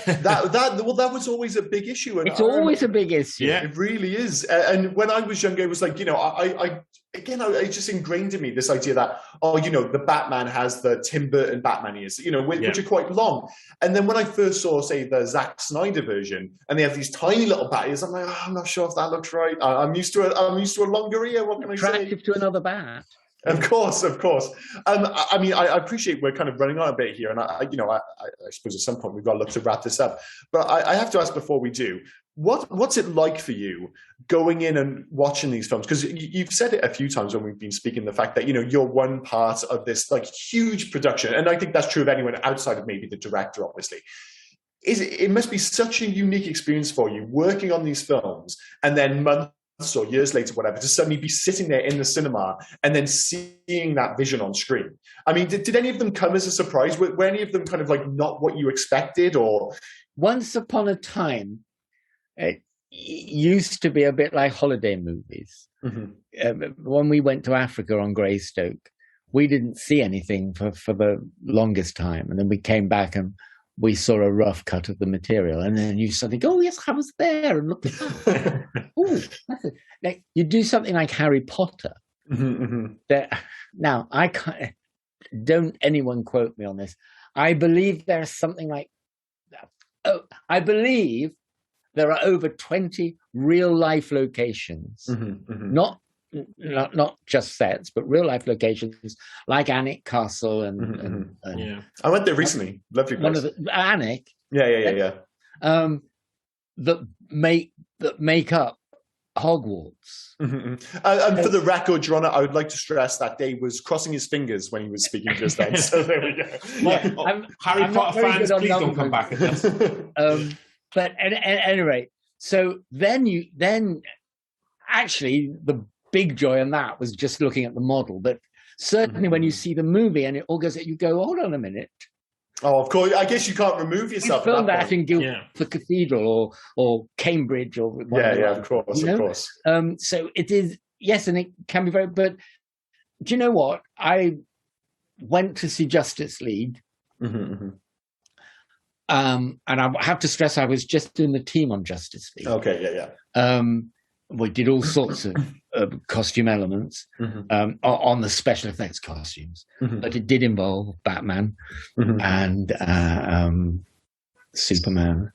That was always a big issue. It's always a big issue. Yeah, it really is. And when I was younger, it was like, it's just ingrained in me this idea that, the Batman has the Tim Burton Batman ears, which are quite long. And then when I first saw, say, the Zack Snyder version, and they have these tiny little bat ears, I'm like, I'm not sure if that looks right. I'm used to a longer ear. What can I say? Attractive to another bat. Of course. I appreciate we're kind of running on a bit here, and I suppose at some point we've got to look to wrap this up. But I have to ask before we do, what's it like for you going in and watching these films? Because you've said it a few times when we've been speaking, the fact that you're one part of this like huge production, and I think that's true of anyone outside of maybe the director, obviously. It must be such a unique experience for you working on these films, and then months or years later, whatever, to suddenly be sitting there in the cinema and then seeing that vision on screen. I mean, did any of them come as a surprise? Were any of them kind of like not what you expected? Or once upon a time, it used to be a bit like holiday movies. When we went to Africa on Greystoke, we didn't see anything for the longest time, and then we came back and we saw a rough cut of the material, and then you suddenly go, oh, yes, I was there, and look at that. Like, you do something like Harry Potter. Now, I can't, don't anyone quote me on this. I believe there's something like, I believe there are over 20 real-life locations, not just sets, but real-life locations like Alnwick Castle and I went there recently. Lovely place. One of the Alnwick. Yeah. That make up Hogwarts. And for the record, Your Honor, I would like to stress that Dave was crossing his fingers when he was speaking just then. So there we go. Harry Potter fans, please don't come back at us. But at any rate, so then actually the big joy in that was just looking at the model. But certainly when you see the movie and it all goes, you go, hold on a minute. Oh, of course. I guess you can't remove yourself. We filmed that in Guildford Cathedral or Cambridge or of course. So it is, yes, and it can be very. But do you know what? I went to see Justice League And I have to stress, I was just in the team on Justice League. Okay, yeah. We did all sorts of costume elements on the special effects costumes, but it did involve Batman and Superman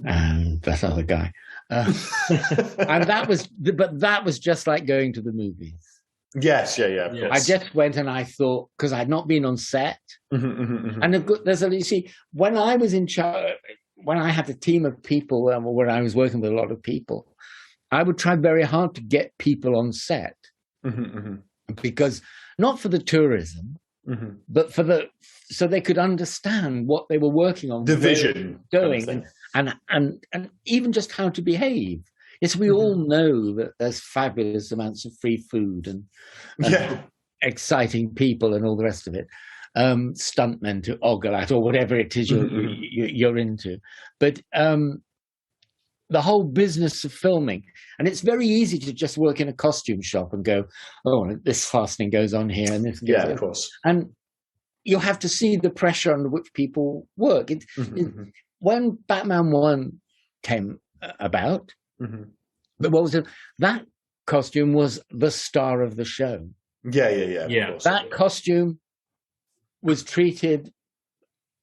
and that other guy. And that was just like going to the movies. Yes, yeah. Of course. I just went and I thought, because I'd not been on set, and you see, when I was in charge, when I had a team of people, where I was working with a lot of people, I would try very hard to get people on set, because not for the tourism, but so they could understand what they were working on, the vision, doing, and even just how to behave. Yes, we all know that there's fabulous amounts of free food and exciting people and all the rest of it. Stuntmen to ogle at, or whatever it is you're into. But the whole business of filming, and it's very easy to just work in a costume shop and go, oh, this fastening goes on here and this goes of course. And you have to see the pressure under which people work. When Batman 1 came about, but what was it? That costume was the star of the show. Yeah. That costume was treated,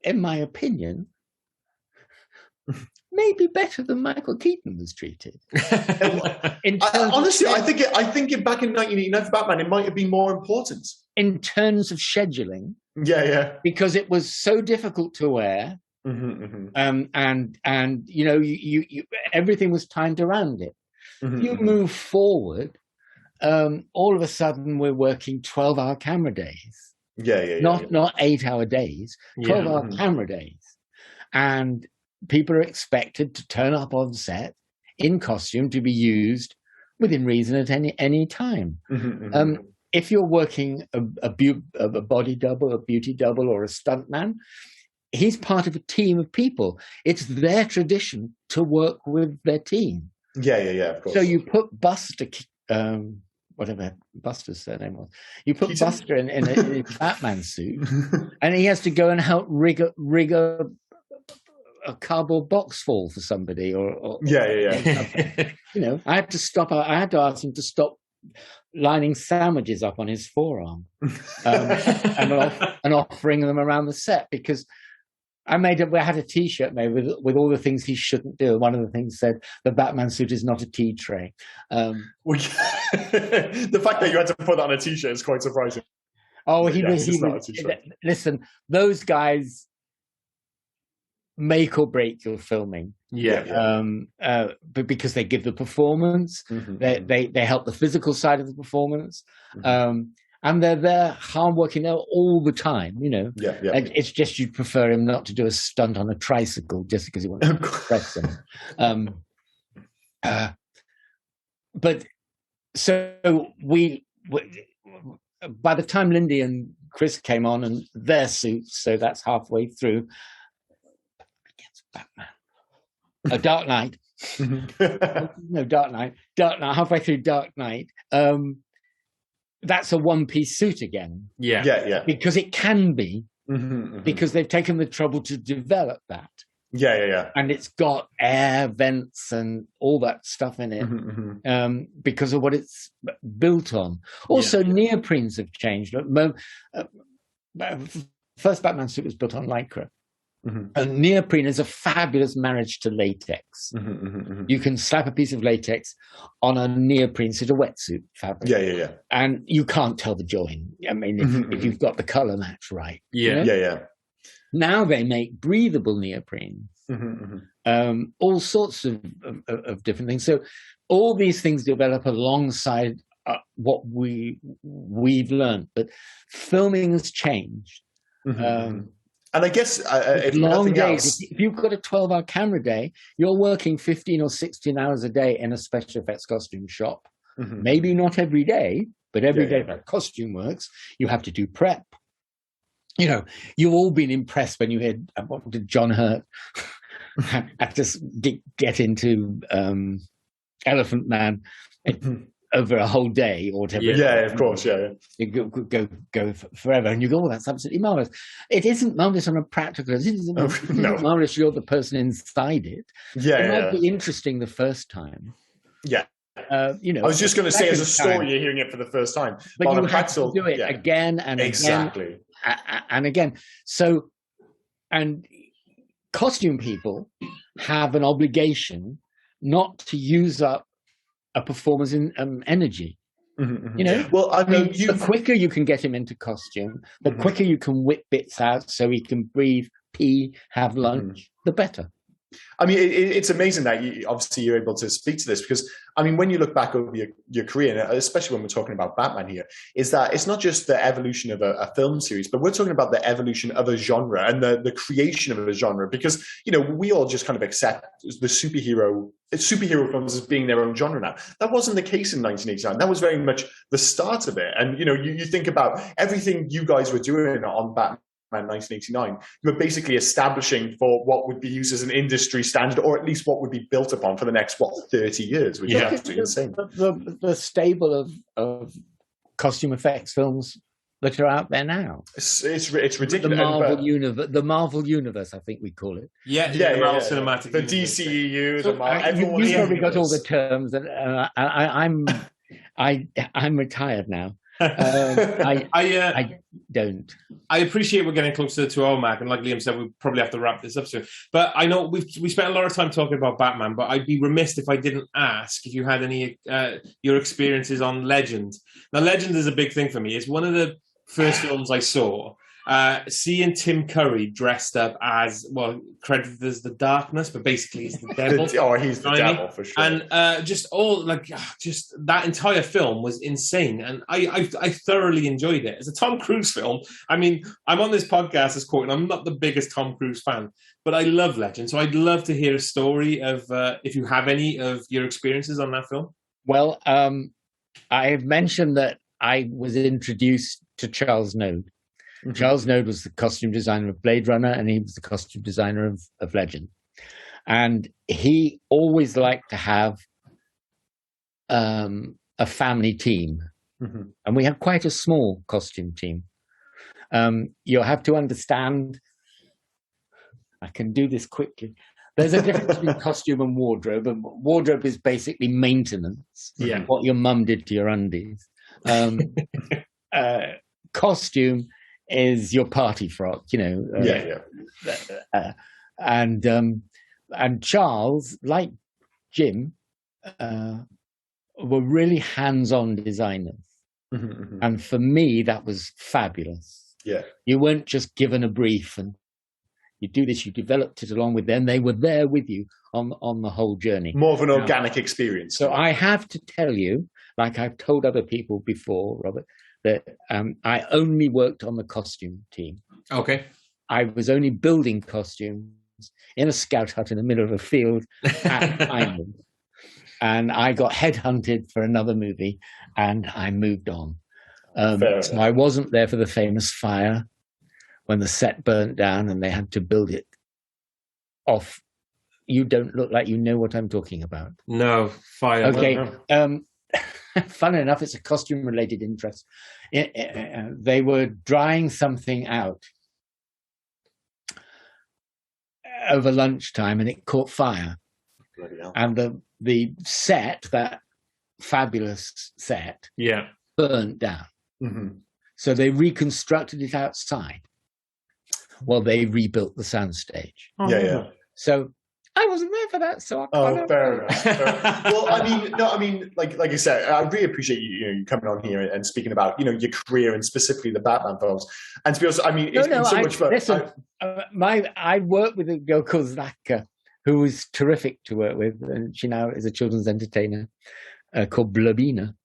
in my opinion, maybe better than Michael Keaton was treated. Honestly, I think back in 1989 for Batman, it might have been more important in terms of scheduling. Yeah. Because it was so difficult to wear, and you everything was timed around it. You move forward, all of a sudden we're working 12-hour camera days. Not 8-hour days, 12-hour camera days. And people are expected to turn up on set in costume to be used within reason at any time. If you're working a body double, a beauty double, or a stuntman, he's part of a team of people. It's their tradition to work with their team. Yeah, of course. So you put Buster, whatever Buster's surname was, you put Keaton? Buster in a Batman suit, and he has to go and help rig a cardboard box fall for somebody, or yeah. I had to ask him to stop lining sandwiches up on his forearm and offering them around the set, because I had a T-shirt made with all the things he shouldn't do. One of the things said, "The Batman suit is not a tea tray." The fact that you had to put that on a T-shirt is quite surprising. Oh, he was. Listen, those guys make or break your filming. But because they give the performance, they help the physical side of the performance. And they're there, hard working there all the time, It's just you'd prefer him not to do a stunt on a tricycle just because he wants to impress them. But so we, by the time Lindy and Chris came on and their suits, so that's halfway through, against Batman. Dark Knight. No, Dark Knight. Halfway through Dark Knight. That's a one-piece suit again. Yeah. Because it can be, because they've taken the trouble to develop that. Yeah. And it's got air vents and all that stuff in it, because of what it's built on. Also, neoprenes have changed. First Batman suit was built on Lycra. And neoprene is a fabulous marriage to latex. You can slap a piece of latex on a neoprene suit, a wetsuit fabric. Yeah. And you can't tell the join. I mean, if you've got the color match right. Yeah. Now they make breathable neoprene. All sorts of different things. So all these things develop alongside what we've learned. But filming has changed. And I guess if long nothing days. else, If you've got a 12-hour camera day, you're working 15 or 16 hours a day in a special effects costume shop. Maybe not every day, but every day that costume works, you have to do prep. You've all been impressed when you heard what did John Hurt had to get into Elephant Man. over a whole day or whatever. Yeah, of course, yeah. You go forever, and you go, oh, that's absolutely marvelous. It isn't marvelous on a practical. It isn't marvelous. You're the person inside it. Yeah, it might be interesting the first time. Yeah. I was just going to say, as a story, you're hearing it for the first time, but you have to do it again and exactly and again. So, and costume people have an obligation not to use up a performer's energy. Well, I mean, the quicker you can get him into costume, the quicker you can whip bits out so he can breathe, pee, have lunch, the better. I mean, it's amazing that you're able to speak to this, because, I mean, when you look back over your career, and especially when we're talking about Batman here, is that it's not just the evolution of a film series, but we're talking about the evolution of a genre and the creation of a genre, because, we all just kind of accept the superhero films as being their own genre now. That wasn't the case in 1989. That was very much the start of it. And, you think about everything you guys were doing on Batman 1989, you were basically establishing for what would be used as an industry standard, or at least what would be built upon for the next 30 years, which is absolutely insane. The stable of costume effects films that are out there now. It's ridiculous. The Marvel universe, I think we call it. The Marvel Cinematic, the DCEU. So you've probably got all the terms that I'm retired now. I don't. I appreciate we're getting closer to our mark, and like Liam said, we probably have to wrap this up soon. But I know we spent a lot of time talking about Batman, but I'd be remiss if I didn't ask if you had any your experiences on Legend. Now, Legend is a big thing for me. It's one of the first films I saw. Seeing Tim Curry dressed up as, credited as the Darkness, but basically he's the devil. He's the devil for sure. And just that entire film was insane, and I thoroughly enjoyed it. It's a Tom Cruise film. I mean, I'm on this podcast as quoting. I'm not the biggest Tom Cruise fan, but I love Legend. So I'd love to hear a story of if you have any of your experiences on that film. Well, I have mentioned that I was introduced to Charles Node. Charles Node was the costume designer of Blade Runner, and he was the costume designer of Legend. And he always liked to have a family team. And we had quite a small costume team. You'll have to understand, I can do this quickly. There's a difference between costume and wardrobe. And wardrobe is basically maintenance. Yeah. What your mum did to your undies. Costume is your party frock, and Charles, like Jim, were really hands-on designers, and for me that was fabulous. You weren't just given a brief and you do this, you developed it along with them. They were there with you on the whole journey. More of an organic experience. So I have to tell you, like I've told other people before, Robert, that I only worked on the costume team. Okay. I was only building costumes in a scout hut in the middle of a field at Ireland. And I got headhunted for another movie, and I moved on. So I wasn't there for the famous fire when the set burnt down and they had to build it off. You don't look like you know what I'm talking about. No, fire. Okay. Funnily enough, it's a costume-related interest. They were drying something out over lunchtime, and it caught fire. And the set, that fabulous set, burnt down. So they reconstructed it outside. Well, they rebuilt the soundstage. So I wasn't there for that, so fair enough. Well, I mean, like I said, I really appreciate you coming on here and speaking about your career and specifically the Batman films. And to be honest, I mean, it's been so much fun. Listen, I worked with a girl called Zlatka, who was terrific to work with, and she now is a children's entertainer called Blabina,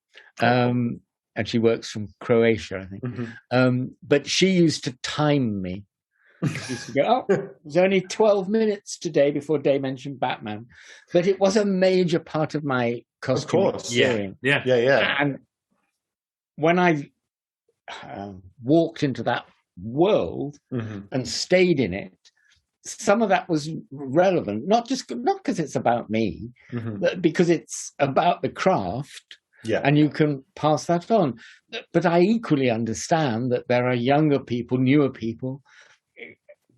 and she works from Croatia, I think. But she used to time me. She used to go, there's only 12 minutes today before Day mentioned Batman. But it was a major part of my costume experience. Yeah. And when I walked into that world and stayed in it, some of that was relevant, not because it's about me, but because it's about the craft and you can pass that on. But I equally understand that there are younger people, newer people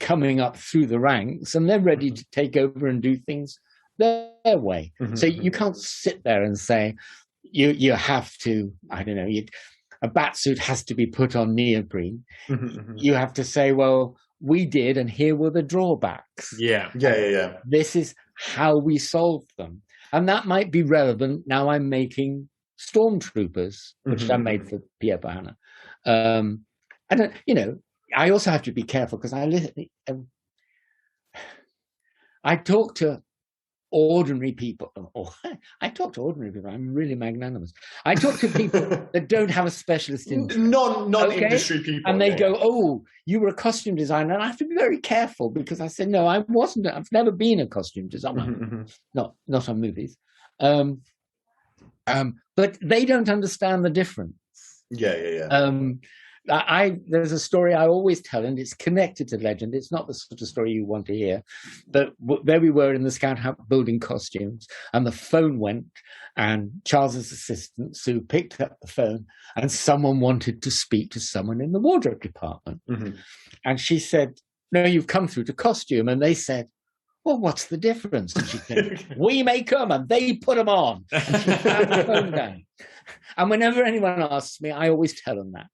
coming up through the ranks, and they're ready to take over and do things their way. So you can't sit there and say you have to, I don't know, a batsuit has to be put on neoprene. You have to say, well, we did, and here were the drawbacks. Yeah. This is how we solved them. And that might be relevant. Now I'm making Stormtroopers, which I made for Pierre Bahana. And, I also have to be careful because I talk to ordinary people. I'm really magnanimous. I talk to people that don't have a specialist in non-industry people, and they go, "Oh, you were a costume designer," and I have to be very careful because I said, "No, I wasn't. I've never been a costume designer, not on movies." But they don't understand the difference. There's a story I always tell, and it's connected to legend. It's not the sort of story you want to hear. But there we were in the Scout Hut building costumes, and the phone went, and Charles's assistant, Sue, picked up the phone, and someone wanted to speak to someone in the wardrobe department. And she said, "No, you've come through to costume." And they said, "Well, what's the difference?" And she said, "We make them, and they put them on." And she found the phone down. And whenever anyone asks me, I always tell them that.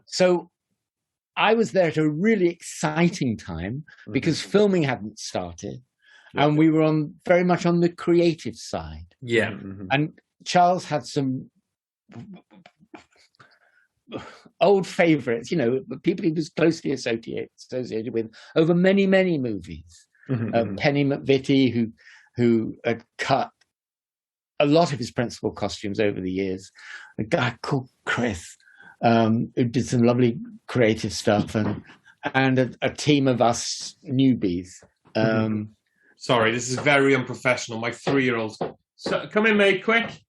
So I was there at a really exciting time because filming hadn't started, and we were very much on the creative side. And Charles had some old favorites, people he was closely associated with over many, many movies. Penny McVitie, who had cut a lot of his principal costumes over the years. A guy called Chris, who did some lovely creative stuff, and a team of us newbies. Sorry, this is very unprofessional. My 3-year-old. So, come in, mate, quick.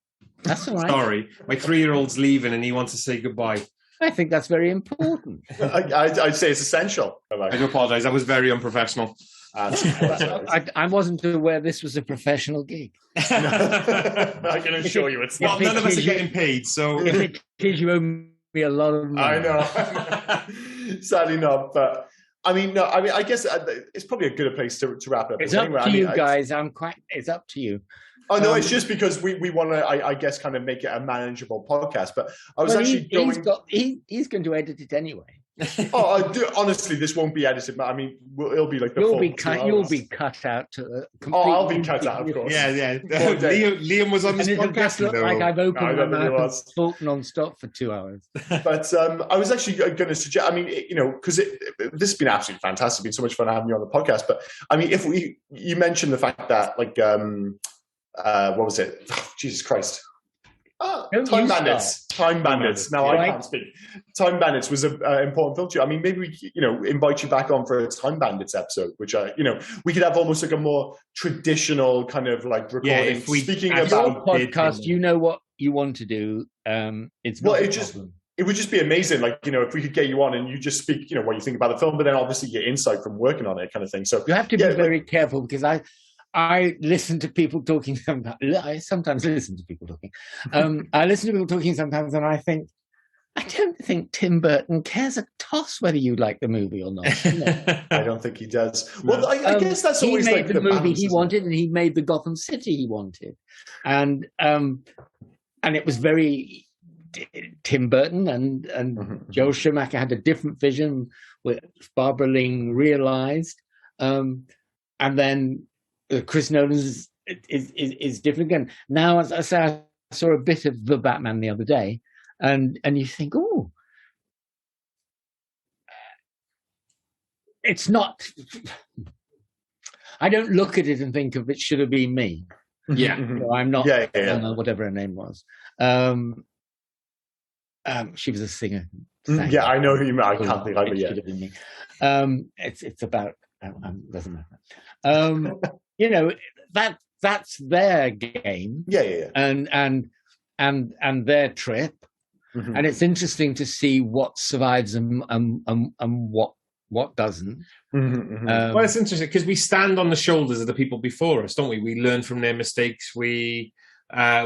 That's all right. Sorry, my 3-year-old's leaving and he wants to say goodbye. I think that's very important. I'd say it's essential. I do apologise. That was very unprofessional. I wasn't aware this was a professional gig. I can assure you it's not. None of us are getting paid, so... If it is, you owe me a lot of money. I know. Sadly not, but... I guess it's probably a good place to wrap up. It's up to you guys. It's up to you. Oh, no, it's just because we want to, I guess, kind of make it a manageable podcast. But I was he's going to edit it anyway. Honestly, this won't be edited. But it'll be like the You'll be cut out. I'll be cut out, of course. Yeah. Liam was on this podcast. Look like I've opened my mouth and talked non-stop for 2 hours. But I was actually going to suggest. Because this has been absolutely fantastic. It's been so much fun having you on the podcast. But if you mentioned the fact that what was it? Oh, Jesus Christ. Time Bandits. Time Bandits. Now I can't speak. Time Bandits was an important film to you. Maybe we, invite you back on for a Time Bandits episode, which we could have almost like a more traditional kind of like recording. Yeah, if we speaking about your podcast, you know what you want to do. It would just be amazing, if we could get you on and you just speak, what you think about the film, but then obviously get insight from working on it, kind of thing. So you have to be very careful because I listen to people talking sometimes. I sometimes listen to people talking. I listen to people talking sometimes, and I don't think Tim Burton cares a toss whether you like the movie or not. I don't think he does. Well, I guess that's always he made the movie he wanted, and he made the Gotham City he wanted, and it was very Tim Burton and Joel Schumacher had a different vision, which Barbara Ling realized, and then. Chris Nolan's is different again. Now, as I say, I saw a bit of The Batman the other day, and you think, oh, it's not. I don't look at it and think of it should have been me. Yeah, I'm not. Whatever her name was. She was a singer. Yeah, I know who you mean. I can't think of it yet. It's about. Doesn't matter. That's their game. And their trip. And it's interesting to see what survives and what doesn't. Well, it's interesting because we stand on the shoulders of the people before us, don't we? We learn from their mistakes. We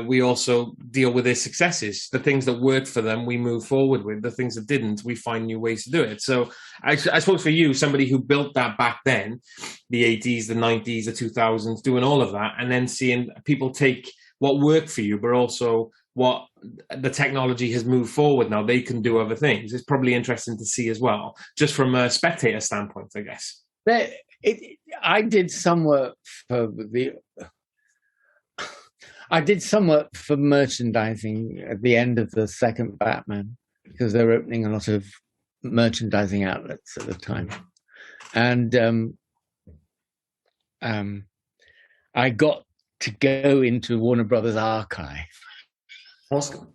we also deal with their successes. The things that worked for them, we move forward with. The things that didn't, we find new ways to do it. So I suppose for you, somebody who built that back then, the 80s, the 90s, the 2000s, doing all of that, and then seeing people take what worked for you, but also what the technology has moved forward now, they can do other things. It's probably interesting to see as well, just from a spectator standpoint, I guess. I did some work for merchandising at the end of the second Batman, because they were opening a lot of merchandising outlets at the time. And I got to go into Warner Brothers archive. Awesome.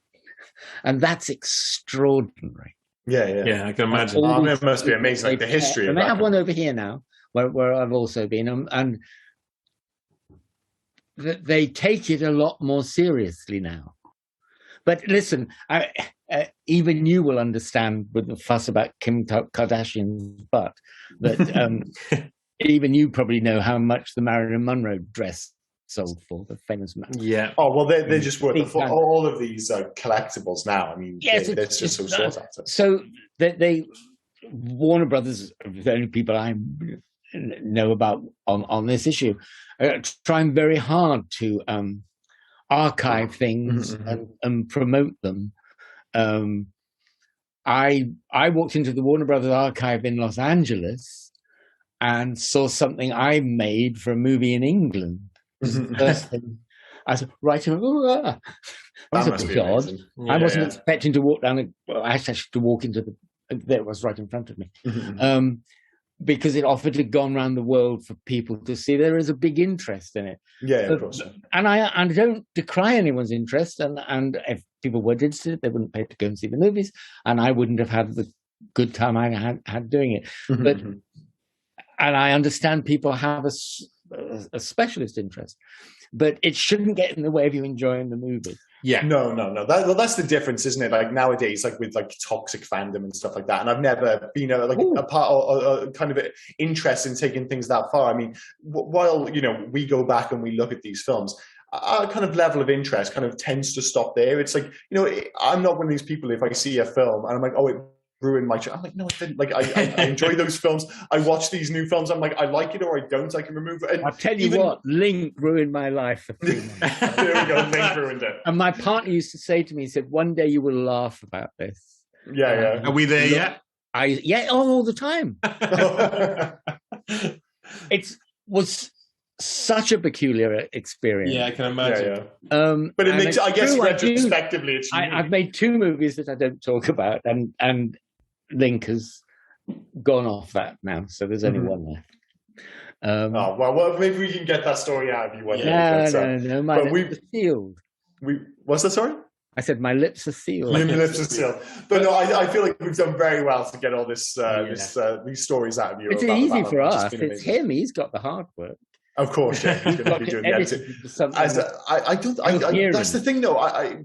And that's extraordinary. Yeah, I can imagine. It must be amazing, like the history of that. And they have one over here now, where I've also been. And they take it a lot more seriously now. But listen, even you will understand with the fuss about Kim Kardashian's butt, that even you probably know how much the Marilyn Monroe dress sold for, the famous man. Yeah. Oh, well, they're just worth all of these collectibles now. I mean, yes, it's just so sought after. So Warner Brothers are the only people I know about on this issue, trying very hard to archive things and promote them. I walked into the Warner Brothers archive in Los Angeles and saw something I made for a movie in England. This is the first thing I was writing. That was a bit odd. I wasn't expecting to walk down. I actually to walk into there it was right in front of me, because it offered to go around the world for people to see. There is a big interest in it. Yeah, of course. And I don't decry anyone's interest. And if people were interested, they wouldn't pay to go and see the movies, and I wouldn't have had the good time I had doing it. But and I understand people have a specialist interest, but it shouldn't get in the way of you enjoying the movie. Yeah, no. That's the difference, isn't it? Like nowadays, like with like toxic fandom and stuff like that. And I've never been a part or kind of interest in taking things that far. I mean, while we go back and we look at these films, our kind of level of interest kind of tends to stop there. It's like I'm not one of these people. If I see a film and I'm like, oh, it ruined my I'm like, no, it didn't. Like I enjoy those films. I watch these new films. I'm like, I like it or I don't. I can remove it. And I'll tell you what, Link ruined my life for 3 months. There we go, Link ruined it. And my partner used to say to me, he said, one day you will laugh about this. Yeah. Are we there yet? All the time. It was such a peculiar experience. Yeah, I can imagine. Yeah. But it makes, I guess, retrospectively, it's unique. I've made 2 movies that I don't talk about, and Link has gone off that now, so there's only one left. Well, maybe we can get that story out of you one day. No, my lips are sealed. What's that, sorry? I said my lips are sealed. Your lips are sealed. But no, I feel like we've done very well to get all this, these stories out of you. It's easy for us. It's him. He's got the hard work. Of course, yeah. He's going to be doing the editing. That's the thing, though.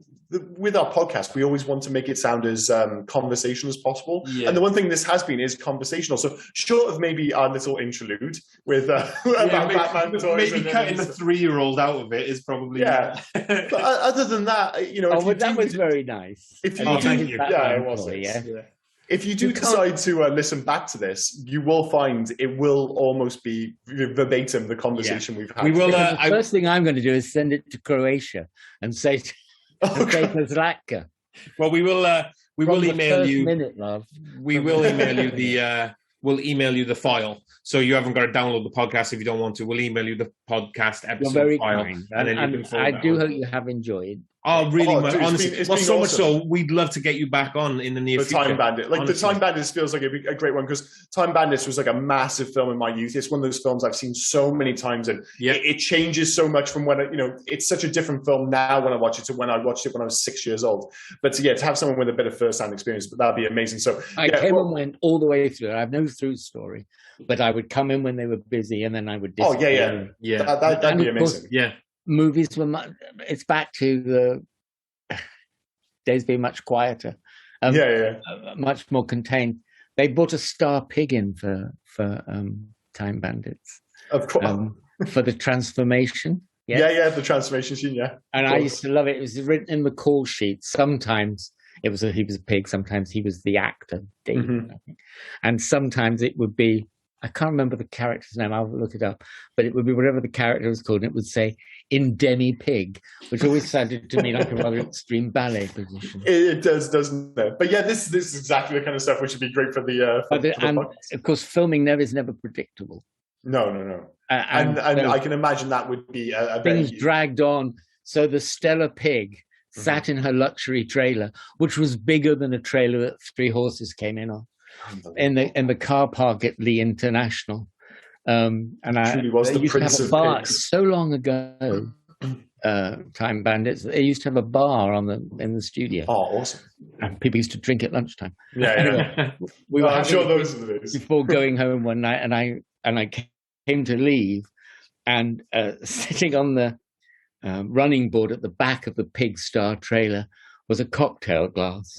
With our podcast, we always want to make it sound as conversational as possible. Yeah. And the one thing this has been is conversational. So short of maybe our little interlude with about Batman toys. Maybe cutting the 3-year-old out of it is probably... Yeah. But other than that, that was very nice. If you it was. Yeah. If you do decide to listen back to this, you will find it will almost be verbatim the conversation we've had. We will. The first thing I'm going to do is send it to Croatia and say to Zlatka. Well, we will email you. Minute, love. We will email you we'll email you the file, so you haven't got to download the podcast if you don't want to. We'll email you the podcast episode very file, kind. and then you can. I do hope you have enjoyed. Oh, really? Dude, honestly, it's been so awesome. much so, we'd love to get you back on in the near future. Time Bandit. The Time Bandits feels like a great one, because Time Bandits was like a massive film in my youth. It's one of those films I've seen so many times, and it changes so much from when, it's such a different film now when I watch it to when I watched it when I was 6 years old. But to have someone with a bit of first-hand experience, that'd be amazing. So I came and went all the way through. I have no through story, but I would come in when they were busy, and then I would disappear. That'd be amazing. Course, movies were it's back to the days being much quieter, much more contained. They brought a star pig in for Time Bandits, of course, for the transformation. Yeah, the transformation scene, yeah. And I used to love it. It was written in the call sheet. Sometimes he was a pig, sometimes he was the actor, Dave, I think. And sometimes it would be, I can't remember the character's name, I'll look it up, but it would be whatever the character was called, and it would say Indemi Pig, which always sounded to me like a rather extreme ballet position. It does, doesn't it? But yeah, this is exactly the kind of stuff which would be great for the and of course, filming is never predictable. No. And so I can imagine that would be a things dragged on. So the Stella Pig sat in her luxury trailer, which was bigger than a trailer that Three Horses came in on, in the car park at Lee International. And truly was the Prince of Pigs. So long ago, Time Bandits, they used to have a bar in the studio. Oh, awesome! And people used to drink at lunchtime. Yeah, anyway, we were I'm sure those are the days. Before going home one night, and I came to leave, and sitting on the running board at the back of the Pig Star trailer was a cocktail glass.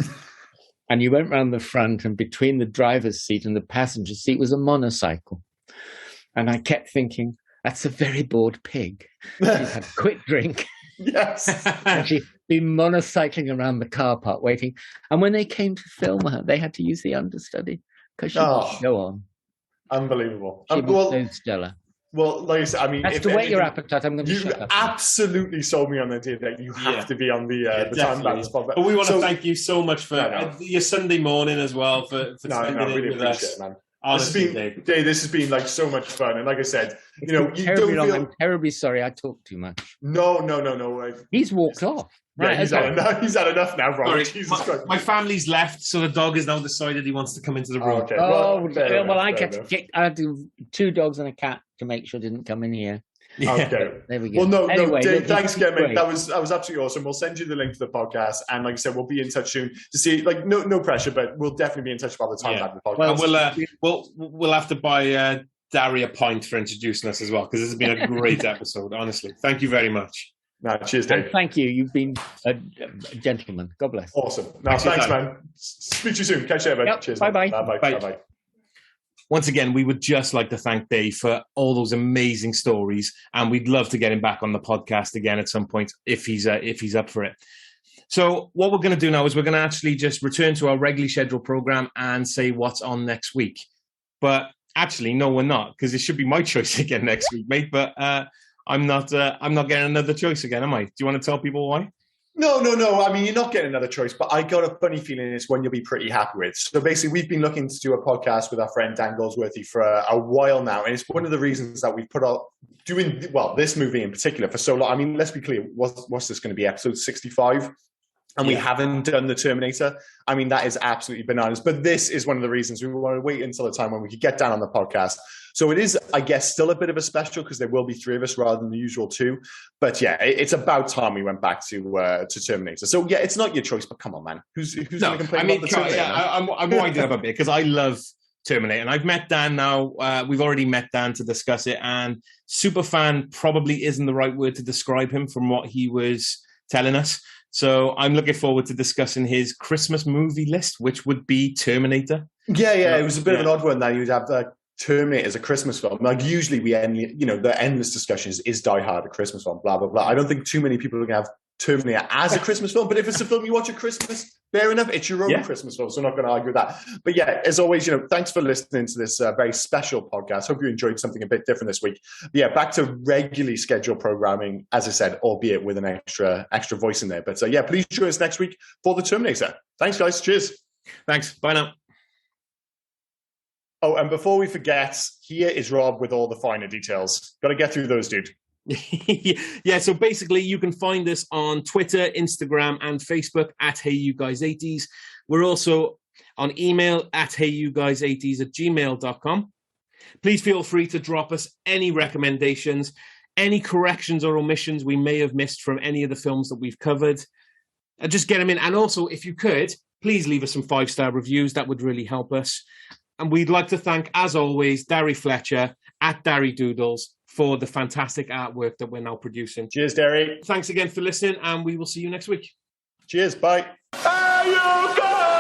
And you went round the front, and between the driver's seat and the passenger seat was a monocycle. And I kept thinking, that's a very bored pig. She's had a quick drink. Yes. And she'd been monocycling around the car park waiting. And when they came to film her, they had to use the understudy because she would go on. Unbelievable. She was so stellar. Well, like I said, I mean, that's to whet your appetite. I'm going to shut up. You absolutely sold me on the idea that you have to be on the Time Bandits podcast. But we want to thank you so much for your Sunday morning as well for spending it really with us. It, man. Honestly, Dave, this has been like so much fun, and like I said, you don't feel... I'm terribly sorry I talked too much. No. He's walked off. Right, he's had enough now, Rob. Jesus Christ. My family's left, so the dog has now decided he wants to come into the room. Okay. I had to 2 dogs and a cat to make sure it didn't come in here. Yeah. Okay. There we go. Well, anyway, Dave, thanks again, mate. That was absolutely awesome. We'll send you the link to the podcast, and like I said, we'll be in touch soon to see. Like, no pressure, but we'll definitely be in touch about the Time Bandits podcast. Well, we'll have to buy Dari a pint for introducing us as well, because this has been a great episode. Honestly, thank you very much. No, cheers, Dave. And thank you. You've been a gentleman. God bless. Awesome. No, thanks, man. Speak to you soon. Catch you later, man. Yep. Cheers. Bye-bye. Bye-bye. Once again, we would just like to thank Dave for all those amazing stories, and we'd love to get him back on the podcast again at some point if he's up for it. So what we're going to do now is we're going to actually just return to our regularly scheduled program and say what's on next week. But actually, no, we're not, because it should be my choice again next week, mate. But I'm not getting another choice again, am I? Do you want to tell people why? No. I mean, you're not getting another choice, but I got a funny feeling it's one you'll be pretty happy with. So basically, we've been looking to do a podcast with our friend Dan Goldsworthy for a while now, and it's one of the reasons that we've put out doing this movie in particular for so long. I mean, let's be clear, what's this going to be, episode 65? And we haven't done the Terminator. I mean, that is absolutely bananas. But this is one of the reasons we want to wait until the time when we could get down on the podcast. So it is, I guess, still a bit of a special because there will be 3 of us rather than the usual 2. But yeah, it's about time we went back to Terminator. So yeah, it's not your choice, but come on, man. Who's going to complain about the Terminator? I'm winding up a bit because I love Terminator. And I've met Dan now. We've already met Dan to discuss it. And superfan probably isn't the right word to describe him from what he was telling us. So I'm looking forward to discussing his Christmas movie list, which would be Terminator. Yeah, it was a bit of an odd one that you'd have Terminator as a Christmas film. Like usually we end, the endless discussions is Die Hard a Christmas film, blah, blah, blah. I don't think too many people are going to have Terminator as a Christmas film, but if it's a film you watch at Christmas, fair enough. It's your own Christmas film, so I'm not going to argue with that. But yeah, as always, thanks for listening to this very special podcast. Hope you enjoyed something a bit different this week. But yeah, back to regularly scheduled programming, as I said, albeit with an extra voice in there. But yeah, please join us next week for the Terminator. Thanks, guys. Cheers. Thanks. Bye now. Oh, and before we forget, here is Rob with all the finer details. Got to get through those, dude. Yeah, so basically you can find us on Twitter, Instagram, and Facebook at HeyYouGuys80s. We're also on email at HeyYouGuys80s@gmail.com. Please feel free to drop us any recommendations, any corrections or omissions we may have missed from any of the films that we've covered. Just get them in. And also, if you could, please leave us some 5-star reviews. That would really help us. And we'd like to thank, as always, Dari Fletcher at Dari Doodles for the fantastic artwork that we're now producing. Cheers, Dari. Thanks again for listening, and we will see you next week. Cheers. Bye. Hey, you guys!